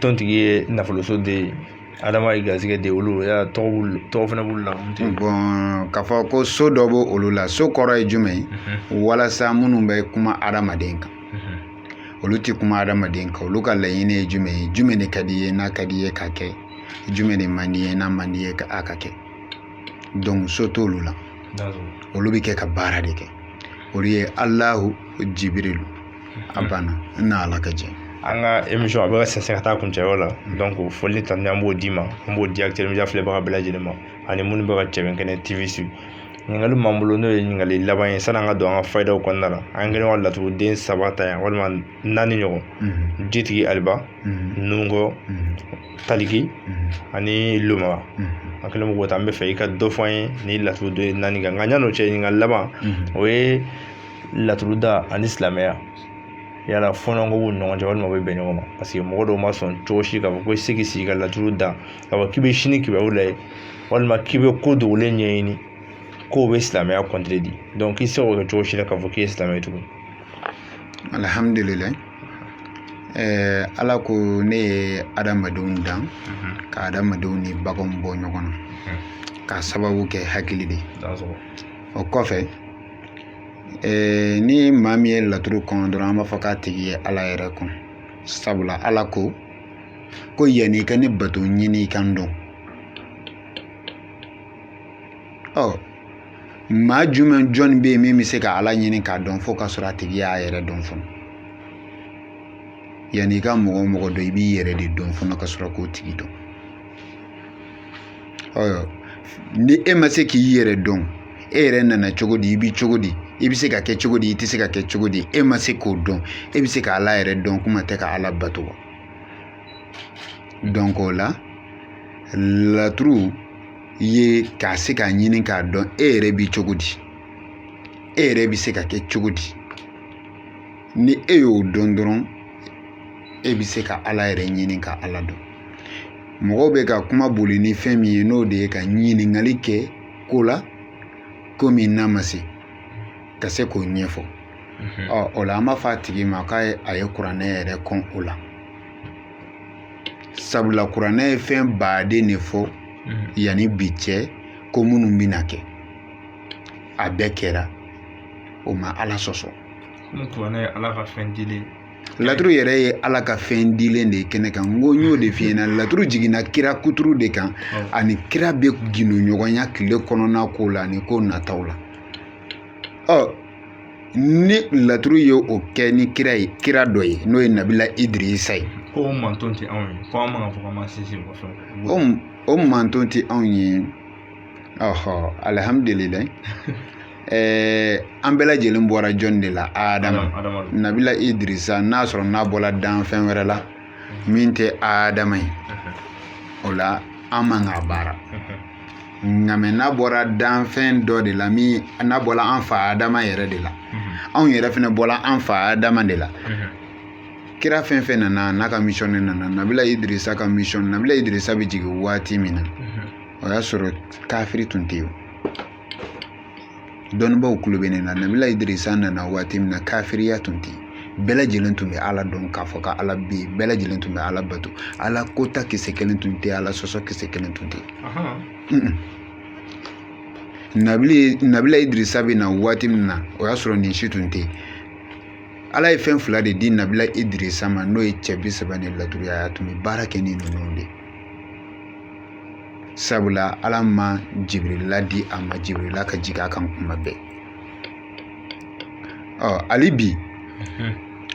tɔntigi ye nafoloso de ye Adama ye garisɛgɛ de olu tɔgɔ fana b'olu la bon k'a fɔ ko so dɔ b'o olu la so kɔrɔ ye jumɛn ye walasa minnu bɛ kuma adamaden kan olu tɛ kuma adamaden kan olu ka laɲini ye jumɛn de ka di ye n'a ka di ye ka kɛ jumɛn de man di ye n'a man di ye a ka kɛ donc so t'olu la olu bɛ kɛ ka baara de kɛ olu ye Allahu Jibirilu a banna n'a Ala ka jɛ an ka émission a bɛ ka sɛnsɛn ka taa kuncɛyɔrɔ la donc foli ni tanu an b'o d'i ma an b'o di Actuel Media filɛbaga bɛɛ lajɛlen ma ani minnu bɛ ka Cɛbɛn Kɛnɛ TV su ɲininkali m'an bolo n'o ye ɲininkali laban ye sani an ka don an ka fayidaw kɔnɔna la an kɛlen ka laturuden 3 ta yan walima 4 ɲɔgɔn Jitigi Aliba Nungɔ Taliki ani Loma an kɛlen bɛ k'o ta an bɛ fɛ i ka dɔ fɔ an ye ni laturuden 4 kan nka yan'o cɛ ɲininkali laban o ye laturuda ani silamɛya yala fɔnɔko b'u ni ɲɔgɔn cɛ walima u bɛ bɛn ɲɔgɔn ma parce que mɔgɔ dɔw ma sɔn cogo si k'a fɔ ko i se k'i sigi ka laturu da k'a fɔ k'i bɛ sini kibaru layɛ walima k'i bɛ ko dogolen ɲɛɲini k'o bɛ silamɛya contredit donc i se k'o kɛ cogo si la k'a fɔ k'i ye silamɛ ye tugun. Alhamdulillah. Ala ko ne ye adamadenw dan ka adamadenw ni baganw bɔ ɲɔgɔn na k'a sababu kɛ hakili de o kɔfɛ ni maa min ye laturu kɔnɔ dɔrɔn an b'a fɔ k'a tigi ye Ala yɛrɛ kɔnɔ sabula Ala ko yanni i ka ne bato ɲini i kan dɔn maa jumɛn jɔn bɛ yen min bɛ se ka Ala ɲini k'a dɔn fo k'a sɔrɔ a tigi y'a yɛrɛ dɔn fɔlɔ yanni i ka mɔgɔ mɔgɔ dɔn i b'i yɛrɛ de dɔn fɔlɔ ka sɔrɔ k'o tigi dɔn ni e ma se k'i yɛrɛ dɔn e yɛrɛ nana cogo di i bɛ cogo di i bɛ se ka kɛ cogo di i tɛ se ka kɛ cogo di e ma se k'o dɔn e bɛ se ka Ala yɛrɛ dɔn kuma tɛ ka Ala bato wa donc o la laturu ye k'a se k'a ɲini k'a dɔn e yɛrɛ bɛ cogo di e yɛrɛ bɛ se ka kɛ cogo di ni e y'o dɔn dɔrɔn e bɛ se ka Ala yɛrɛ ɲini ka Ala dɔn mɔgɔw bɛ ka kuma boli ni fɛn min ye n'o de ye ka ɲininkali kɛ ko la ko min n'a ma se ka se k'o ɲɛfɔ o la an b'a fɔ a tigi ma k'a a ye kuranɛ yɛrɛ kɔn o la sabula kuranɛ ye fɛn baden de fɔ yanni bi cɛ ko minnu bɛna kɛ a bɛɛ kɛra o ma Ala sɔsɔ kuranɛ ye Ala ka fɛn dilen laturu yɛrɛ ye Ala ka fɛn dilen de ye kɛnɛ kan n ko n y'o de f'i ɲɛna laturu jiginna kira kuturu de kan ani kira bɛ gindo ɲɔgɔnya tile kɔnɔna ko la ani ko nataw la ni laturu ye o kɛ ni kira ye kira dɔ ye n'o ye Nabila Idirisa ye ko manton tɛ anw ye fo an man ka fɔ k'an ma sinsin o fɛn o manton tɛ anw ye alhamdulillah an bɛɛ lajɛlen bɔra jɔn de la Adama Nabila Idirisa n'a sɔrɔ n'a bɔra danfɛn wɛrɛ la min tɛ Adama ye o la an man k'a baara nka mɛ n'a bɔra danfɛn dɔ de la min n'a bɔra an fa Adama yɛrɛ de la anw yɛrɛ fana bɔra an fa Adama de la kira fɛn fɛn nana n'a ka mission nana Nabila Idirisa ka mission Nabila Idirisa bɛ jigin waati min na o y'a sɔrɔ kafiri tun tɛ yen dɔnnibaw kulo bɛ ne na Nabila Idirisa nana waati min na kafiriya tun tɛ yen bɛɛ lajɛlen tun bɛ Ala dɔn k'a fɔ ka Ala bɛ yen bɛɛ lajɛlen tun bɛ Ala bato Ala kota kisɛ kelen tun tɛ Ala sɔsɔ kisɛ kelen tun tɛ Nabila Idirisa bɛ na waati min na o y'a sɔrɔ nin si tun tɛ yen Ala ye fɛn fila de di Nabila Idirisa ma n'o ye cɛ 30 ni laturuya a tun bɛ baara kɛ ni ninnu de sabula Ala ma Jibirila di a ma Jibirila ka jigin a kan kuma bɛɛ hali bi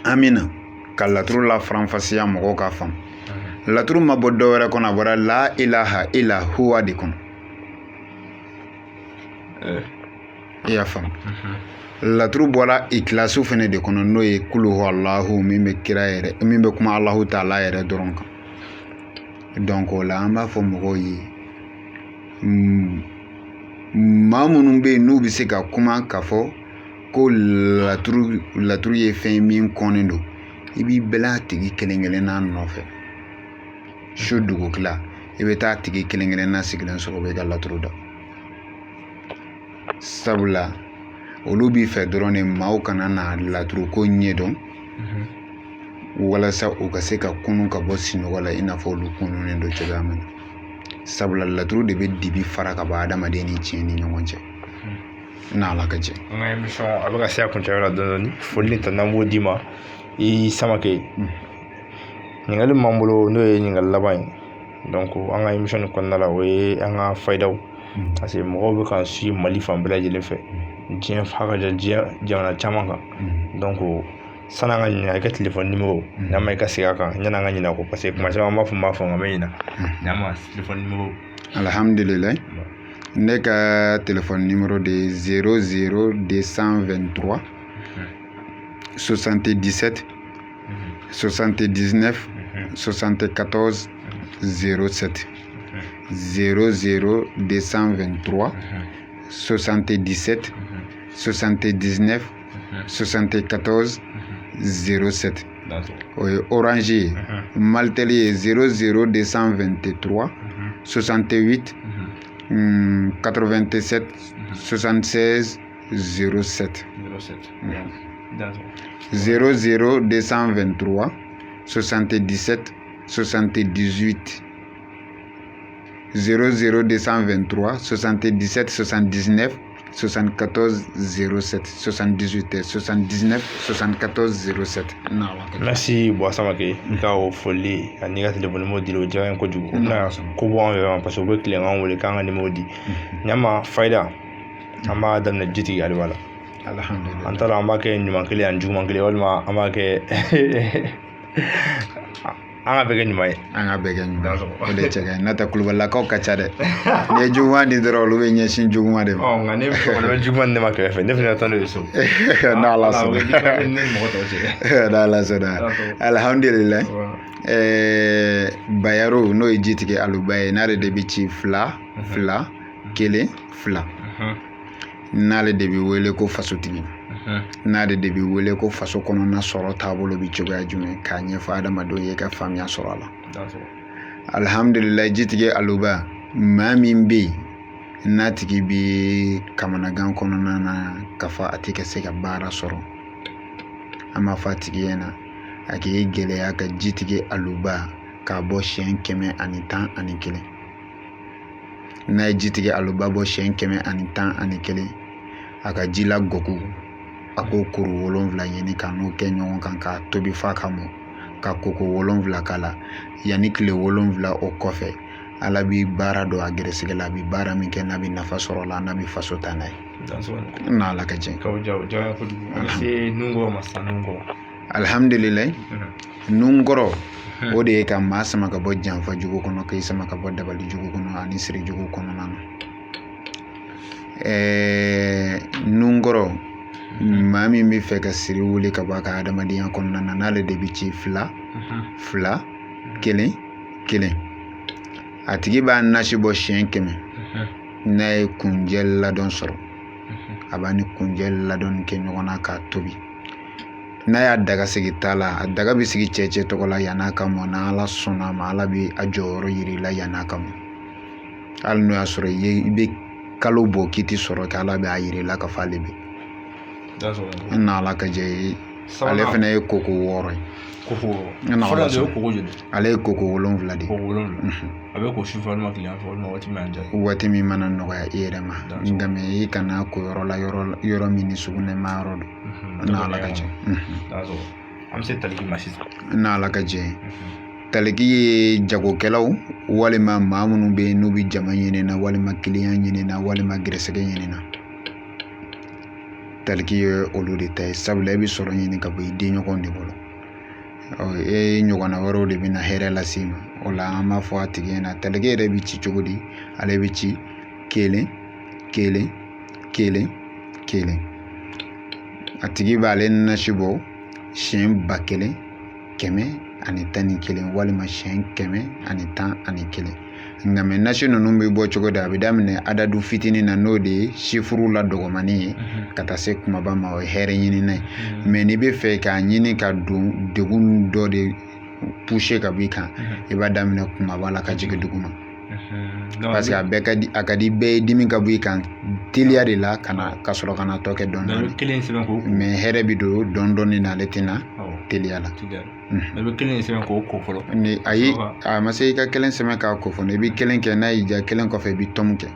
amina ka laturu la faranfasiya mɔgɔw ka faamu laturu ma bɔ dɔ wɛrɛ kɔnɔ a bɔra la ilaha illa huwa de kɔnɔ i y'a faamu laturu bɔra ikilasiw fɛnɛ de kɔnɔ n'o ye kulu huwallahu min bɛ kira yɛrɛ min bɛ kuma Alahu taala yɛrɛ dɔrɔn kan donc o la an b'a fɔ mɔgɔw ye maa minnu bɛ yen n'u bɛ se ka kuma k'a fɔ ko laturu ye fɛn min kɔnnen don i b'i bɛɛ tigi kelen kelen n'a nɔfɛ su dugu tila i bɛ taa tigi kelen kelen n'a sigilen sɔrɔ i ka laturu da sabula olu b'i fɛ dɔrɔn de maaw kana na laturu ko ɲɛdɔn walasa u ka se ka kunu ka bɔ sinɔgɔ la i n'a fɔ olu kununen don cogoya min na sabula laturu de bɛ dibi fara ka bɔ adamaden ni tiɲɛ ni ɲɔgɔn cɛ n'Ala ka jɛ an ka émission a bɛ ka se a kuncɛyɔrɔ la dɔɔnin dɔɔnin foli ni tanu an b'o d'i ma i Samake ɲininkali min b'an bolo n'o ye ɲininkali laban ye donc an ka émission nin kɔnɔna la o ye an ka fayidaw parce que mɔgɔw bɛ k'an suit Mali fan bɛɛ lajɛlen fɛ diɲɛ fa ka jan jamana caman kan donc sanni an ka ɲinɛ i ka téléphone numéro n'an ma i ka segin a kan yanni an ka ɲinɛ o kɔ parce que kuma caman an b'a fɔ n b'a fɔ nka n bɛ ɲinɛ n'an ma téléphone numéro alhamdulillah ne ka téléphone numéro de 00223 77 79 74 07 00223 77 79 74 07. O ye orange ye. Maltel ye 00223 68 87 76 07. 00223 77 78 00223 77 79 74 07 78 79 74 07. Merci Boasamake. Ika o foli ani ka telefoni mo dilo jawen ko jugu. Na ko bo an parce que be client an wole kan ni modi. Nyama faida. Amba dan na jiti ali wala. Alhamdulillah. Antara amba ke nyuma kile an juma kile walma amba ke anga bege nyuma o de cega nata kulubala ko kacha de ne juma di dro lu be nyesin juma de oh ngane ko le juma ne ma ke fe ne fina tan so na la so da la so da alhamdulillah bayaro no ejitike alubaye na de bichi fla kele fla na le debi wele ko fasotigi na de debi wele ko faso kono na soro tabolo bi cogoya jume ka ɲɛfɔ adamadenw ye ka faamuya sɔrɔ a la alhamdulillah jitige aluba maa min bɛ n'a tigi bɛ kamanagan kɔnɔna na ka fɔ a tɛ ka se ka baara sɔrɔ an b'a fɔ a tigi ɲɛna a k'i gɛlɛya ka jitige aluba k'a bɔ siɲɛ 111 n'a ye jitige aluba bɔ siɲɛ 111 a ka ji la goku a ko kuru 7 ɲini ka n'o kɛ ɲɔgɔn kan k'a tobi fa ka mɔ ka koko 7 k'a la yanni tile 7 o kɔfɛ ala bi baara dɔ a gɛrɛsɛgɛ la a bi baara min kɛ n'a bi nafa sɔrɔ la n'a bi faso ta n'a ye n'a ala ka jɛ alhamdulillah nunkɔrɔ o de ye ka maa sama ka bɔ janfa jugu kɔnɔ k'i sama ka bɔ dabali jugu kɔnɔ ani siri jugu kɔnɔna na nunkɔrɔ maa min bɛ fɛ ka siri wuli ka bɔ a ka adamadenya kɔnɔna na n'ale de bɛ ci 2 1 1 a tigi b'a nasi bɔ siɲɛ 100 n'a ye kunjɛ ladɔn sɔrɔ a b'a ni kunjɛ ladɔn kɛ ɲɔgɔn na k'a tobi n'a y'a daga sigi ta la a daga bɛ sigi cɛcɛ tɔgɔ la yan'a ka mɔ n'a ala sɔnna a ma ala bɛ a jɔyɔrɔ yiri la yan'a ka mɔ hali n'o y'a sɔrɔ i bɛ kalo bɔ k'i tɛ sɔrɔ kɛ ala bɛ a yiri la ka fɔ ale bɛ n'a ala ka jɛ ale fana ye koko 6 ye ale ye koko 7 de waati min mana nɔgɔya i yɛrɛ ma nka mɛ i kana ko yɔrɔ la yɔrɔ min ni sugunɛ ma yɔrɔ don n'a ala ka jɛ n'a ala ka jɛ taliki ye jagokɛlaw walima maa minnu bɛ yen n'u bɛ jama ɲinina walima kiliyan ɲinina walima gɛrɛsɛgɛ ɲinina taliki ye olu de ta ye sabula i bɛ sɔrɔ ɲini ka bɔ i denɲɔgɔn de bolo e ɲɔgɔnna wɛrɛw de bɛ na hɛrɛ lase ma o la an b'a fɔ a tigi ɲɛna taliki yɛrɛ bɛ ci cogo di ale bɛ ci 1 1 1 1 a tigi b'ale nasi bɔ siɲɛ 1011 walima siɲɛ 111 nka mɛ nasi ninnu bɛ bɔ cogo di a bɛ daminɛ adadu fitinin na n'o de ye sifuru la dɔgɔmani ye ka taa se kumaba ma o ye hɛrɛ ɲinina ye mɛ n'i bɛ fɛ k'a ɲini ka don degun dɔ de pushe ka bɔ i kan i b'a daminɛ kumaba la ka jigin duguma parce que a ka di bɛɛ ye dimi ka bɔ i kan teliya de la ka sɔrɔ ka na tɔ kɛ dɔɔnin mɛ hɛrɛ bɛ don dɔɔnin na ale tɛna teliya la ayi a ma se i ka 1 sɛbɛn k'a ko fɔ i bɛ 1 kɛ n'a y'i diya 1 kɔfɛ i bɛ tɔmu kɛ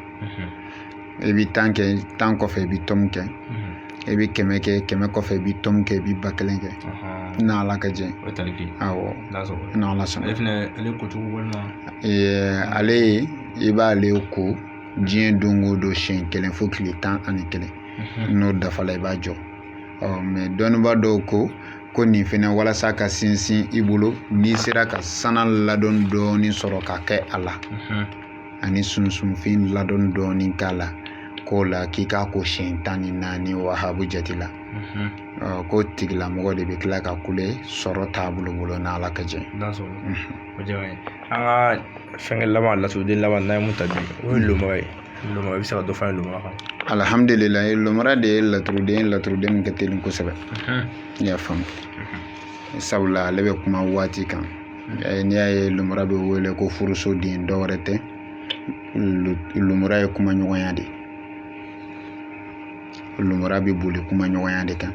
i bɛ 10 kɛ 10 kɔfɛ i bɛ tɔmu kɛ i bɛ 100 kɛ 100 kɔfɛ i bɛ tɔmu kɛ i bɛ 1000 kɛ n'ala ka jɛ awɔ n'ala sɔnna ale i b'ale ko diɲɛ don o don siɲɛ 1 fo tile 11 n'o dafala i b'a jɔ mɛ dɔnnibaa dɔw ko nin fɛnɛ walasa ka sinsin i bolo n'i sera ka sana ladɔn dɔɔnin sɔrɔ ka kɛ a la ani sunsunfin ladɔn dɔɔnin k'a la k'o la k'i k'a ko siɲɛ 14 wahabu jate la ko tigilamɔgɔ de bɛ tila ka kule sɔrɔ taabolo bolo n'ala ka jɛ an ka fɛnkɛ laban lasuden laban n'an ye mun ta bi o ye lomɔgɔ ye lomɔgɔ i bɛ se ka dɔ fɔ an ye lomɔgɔ kan alhamdulillah lumra de latrude min ka telin kosɛbɛ ya faamu sabula ale bɛ kuma waati kan n'i y'a ye lumra bɛ wele ko furuso den dɔ wɛrɛ tɛ lumra ye kuma ɲɔgɔnya de lumra bɛ boli kuma ɲɔgɔnya de kan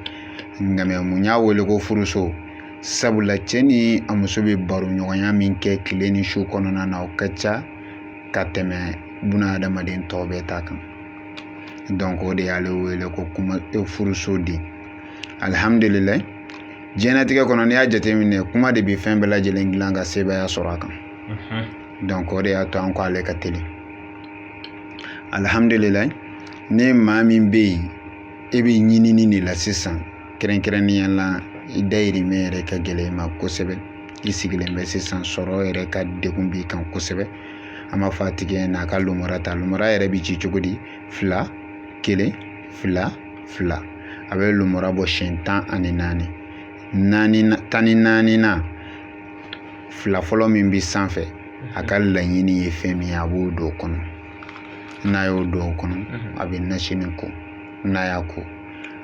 nka mun y'a wele ko furuso sabula cɛ ni a muso bɛ baro ɲɔgɔnya min kɛ tile ni su kɔnɔna na o ka ca ka tɛmɛ buna adamaden tɔw bɛɛ ta kan donc o de y'ale wele ko kuma furuso den alhamdulillah diɲɛnatigɛ kɔnɔ n'i y'a jateminɛ kuma de bɛ fɛn bɛɛ lajɛlen dilan ka sebaya sɔrɔ a kan donc o de y'a to an ko ale ka teli alhamdulillah ni maa min bɛ yen e bɛ ɲinini de la sisan kɛrɛnkɛrɛnnenya la i dayirimɛ yɛrɛ ka gɛlɛn i ma kosɛbɛ i sigilen bɛ sisan sɔrɔ yɛrɛ ka degun b'i kan kosɛbɛ an b'a fɔ a tigi ye n'a ka lumara ta lumara yɛrɛ bɛ ci cogo di 2 1 2 2 a bɛ lumara bɔ siɲɛ 14 14 na 2 fɔlɔ min bɛ sanfɛ a ka laɲini ye fɛn min ye a b'o don o kɔnɔ n'a y'o don o kɔnɔ a bɛ nasini ko n'a y'a ko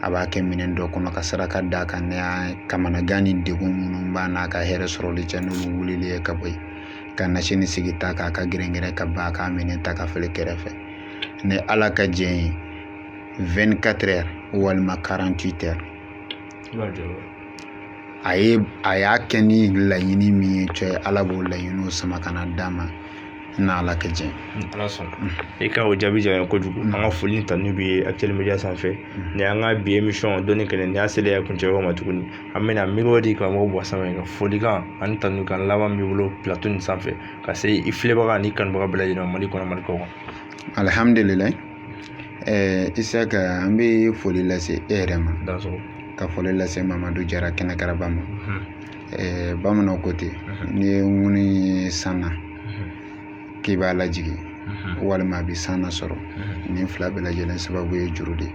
a b'a kɛ minɛn dɔ kɔnɔ ka saraka d'a kan ne y'a kamanagan ni degun minnu b'a n'a ka hɛrɛ sɔrɔli cɛ n'olu wulili ye ka bɔ yen ka nasini sigi ta k'a ka gɛrɛngɛrɛ ka ban a k'a minɛn ta ka fili kɛrɛfɛ ni ala ka jɛn ye 24 heures walima 48 heures a y'a kɛ ni laɲini min ye cɛ ala b'o laɲiniw sama ka na d'a ma n'a ala ka jɛn ala sɔn i ka o jaabi jara kojugu an ka foli ni tanu bɛ Actuel Media sanfɛ ni an ka bi émission dɔnni kɛnɛ ni y'a selen kuncɛ ma tuguni an bɛna miiriw di karamɔgɔ bɔ sanfɛ ka folikan ani tanu kan laban b'i bolo plateau nin sanfɛ ka se i filɛbaga ani kanubaga bɛɛ lajɛlen Mali kɔnɔ Mali kɔ kan alhamdulillah Isaka an bɛ foli lase e yɛrɛ ma ka foli lase Mamadu Jara kɛnɛkaraba ma bamananw ko ten ni ye ŋuni sanna k'i b'a lajigi walima a bɛ sanna sɔrɔ nin fila bɛɛ lajɛlen sababu ye juru de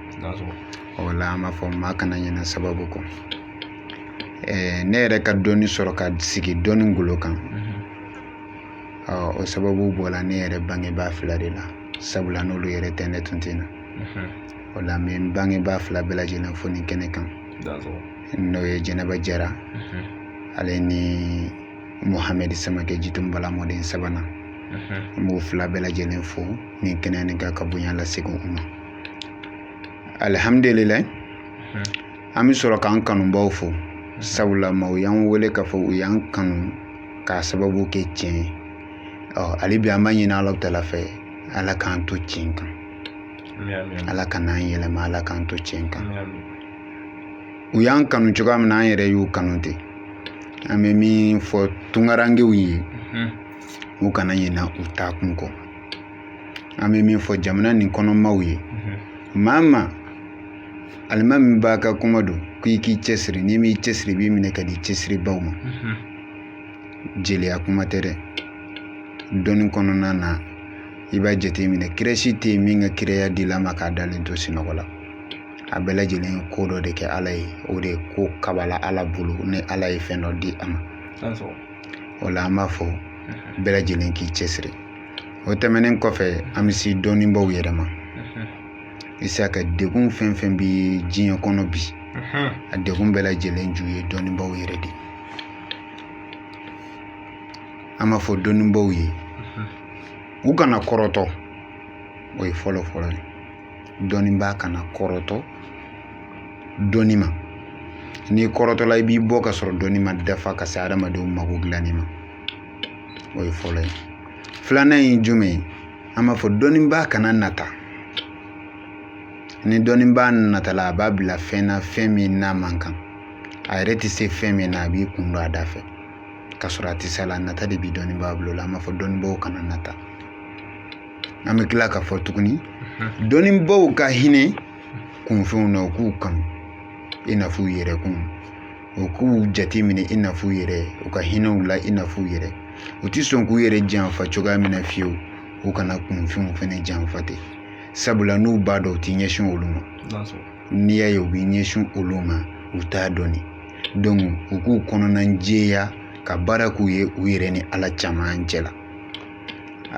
o la an b'a fɔ maa kana ɲinɛ sababu kɔ ne yɛrɛ ka dɔnni sɔrɔ ka sigi dɔnni ngolo kan o sababu bɔra ne yɛrɛ bangebaa fila de la sabula n'olu yɛrɛ tɛ ne tun tɛ na o la n bɛ n bangebaa fila bɛɛ lajɛlen fo nin kɛnɛ kan n'o ye Jɛnɛba Jara ale ni Mohamed Samakɛ Jitumbala mɔden sabanan n b'o fila bɛɛ lajɛlen fo nin kɛnɛ nin kan ka bonya lasegin u ma alhamdulillah an bɛ sɔrɔ k'an kanubaw fo sabula maaw y'an wele k'a fɔ u y'an kanu k'a sababu kɛ tiɲɛ ye hali bi an b'a ɲini Alahu Taala fɛ ala k'an to tiɲɛ kan ala ka n'an yɛlɛma ala k'an to tiɲɛ kan u y'an kanu cogoya min na an yɛrɛ y'u kanu ten an bɛ min fɔ tungarangew ye u kana ɲinɛ u taakun kɔ an bɛ min fɔ jamana nin kɔnɔ maaw ye maa ma alimami b'a ka kuma don k'i cɛsiri n'i m'i cɛsiri i b'i minɛ ka di cɛsiribaw ma jeliya kuma tɛ dɛ dɔnni kɔnɔna na i b'a jateminɛ kirɛsi tɛ yen min ka kirɛya dila ma k'a dalen to sinɔgɔ la a bɛɛ lajɛlen ye ko dɔ de kɛ ala ye o de ye ko kabala ala bolo ni ala ye fɛn dɔ di a ma o la an b'a fɔ bɛɛ lajɛlen k'i cɛsiri o tɛmɛnen kɔfɛ an bɛ se dɔnnibaw yɛrɛ ma Isaka degun fɛn fɛn bɛ diɲɛ kɔnɔ bi a degun bɛɛ lajɛlen ju ye dɔnnibaw yɛrɛ de an b'a fɔ dɔnnibaw ye u kana kɔrɔtɔ o ye fɔlɔ fɔlɔ ye dɔnnibaa kana kɔrɔtɔ dɔnni ma n'i kɔrɔtɔla i b'i bɔ ka sɔrɔ dɔnni ma dafa ka se adamadenw mago dilanni ma o ye fɔlɔ ye filanan ye jumɛn ye an b'a fɔ dɔnnibaa kana nata ni dɔnnibaa natala a b'a bila fɛn na fɛn min n'a man kan a yɛrɛ tɛ se fɛn min na a b'i kun don a da fɛ ka sɔrɔ a tɛ se a la nata de bi dɔnnibaa bolo la an b'a fɔ dɔnnibaw kana nata an bɛ tila k'a fɔ tuguni dɔnnibaw ka hinɛ kunfɛnw na u k'u kanu i n'a fɔ u yɛrɛ kun u k'u jateminɛ i n'a fɔ u yɛrɛ u ka hinɛw la i n'a fɔ u yɛrɛ u tɛ sɔn k'u yɛrɛ janfa cogoya min na fiyewu u kana kunfɛnw fana janfa ten sabula n'u b'a dɔn u tɛ ɲɛsin olu ma n'i y'a ye u bɛ ɲɛsin olu ma u t'a dɔnni donc u k'u kɔnɔna jɛya ka baara k'u ye u yɛrɛ ni ala caman cɛ la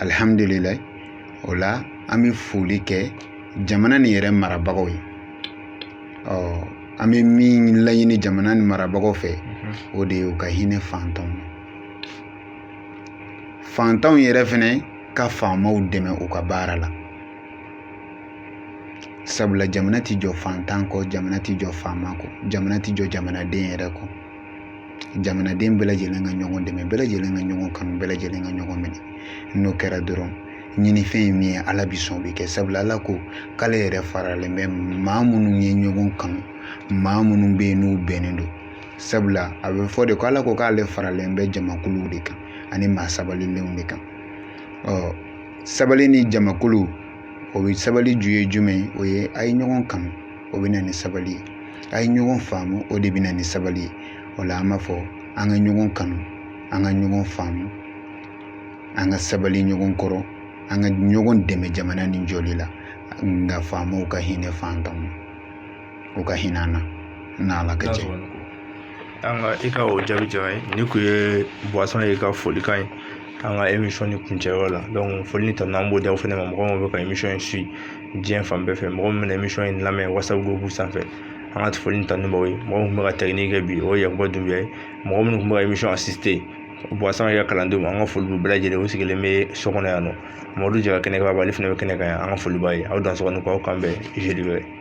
alhamdulillah o la an bɛ foli kɛ jamana nin yɛrɛ marabagaw ye an bɛ min laɲini jamana nin marabagaw fɛ o de ye u ka hinɛ fantanw fantanw yɛrɛ fɛnɛ ka faamaw dɛmɛ u ka baara la sabula jamana ti jɔ fantan kɔ jamana ti jɔ faama kɔ jamana ti jɔ jamanaden yɛrɛ kɔ jamanaden bɛɛ lajɛlen ka ɲɔgɔn dɛmɛ bɛɛ lajɛlen ka ɲɔgɔn kanu bɛɛ lajɛlen ka ɲɔgɔn minɛ n'o kɛra dɔrɔn ɲinifɛn ye min ye ala bi sɔn o bɛ kɛ sabula ala ko k'ale yɛrɛ faralen bɛ maa minnu ye ɲɔgɔn kanu maa minnu bɛ yen n'u bɛnnen don sabula a bɛ fɔ de ko ala ko k'ale faralen bɛ jamakuluw de kan ani maa sabalilenw de kan sabali ni jamakulu o bɛ sabali ju ye jumɛn ye o ye a ye ɲɔgɔn kanu o bɛ na ni sabali ye a ye ɲɔgɔn faamu o de bɛ na ni sabali ye o la an b'a fɔ an ka ɲɔgɔn kanu an ka ɲɔgɔn faamu an ka sabali ɲɔgɔn kɔrɔ an ka ɲɔgɔn dɛmɛ jamana nin jɔli la nka faamaw ka hinɛ fantanw u ka hinɛ an na n'ala ka jɛ an ka i ka o jaabi diyara n ye ni kun ye Buwasɔn ye ka folikan ye an ka émission ni kuncɛyɔrɔ la donc foli ni tanu an b'o di aw fɛnɛ ma mɔgɔ min bɛ ka émission in suit diɲɛ fan bɛɛ fɛ mɔgɔ min bɛna émission in lamɛn WhatsApp groupe sanfɛ an ka foli ni tanu b'aw ye mɔgɔ min bɛ ka technique kɛ bi o ye Yakuba Dunbiya ye mɔgɔ minnu tun bɛ ka émission assister Buwasɔn yɛrɛ ka kalandenw an ka foli b'u bɛɛ lajɛlen u sigilen bɛ so kɔnɔ yan nɔ Mamadu Jara kɛnɛ kan ale fɛnɛ bɛ kɛnɛ kan yan an ka foli b'a ye aw dansɔgɔ ni ko aw kan bɛn jeudi wɛrɛ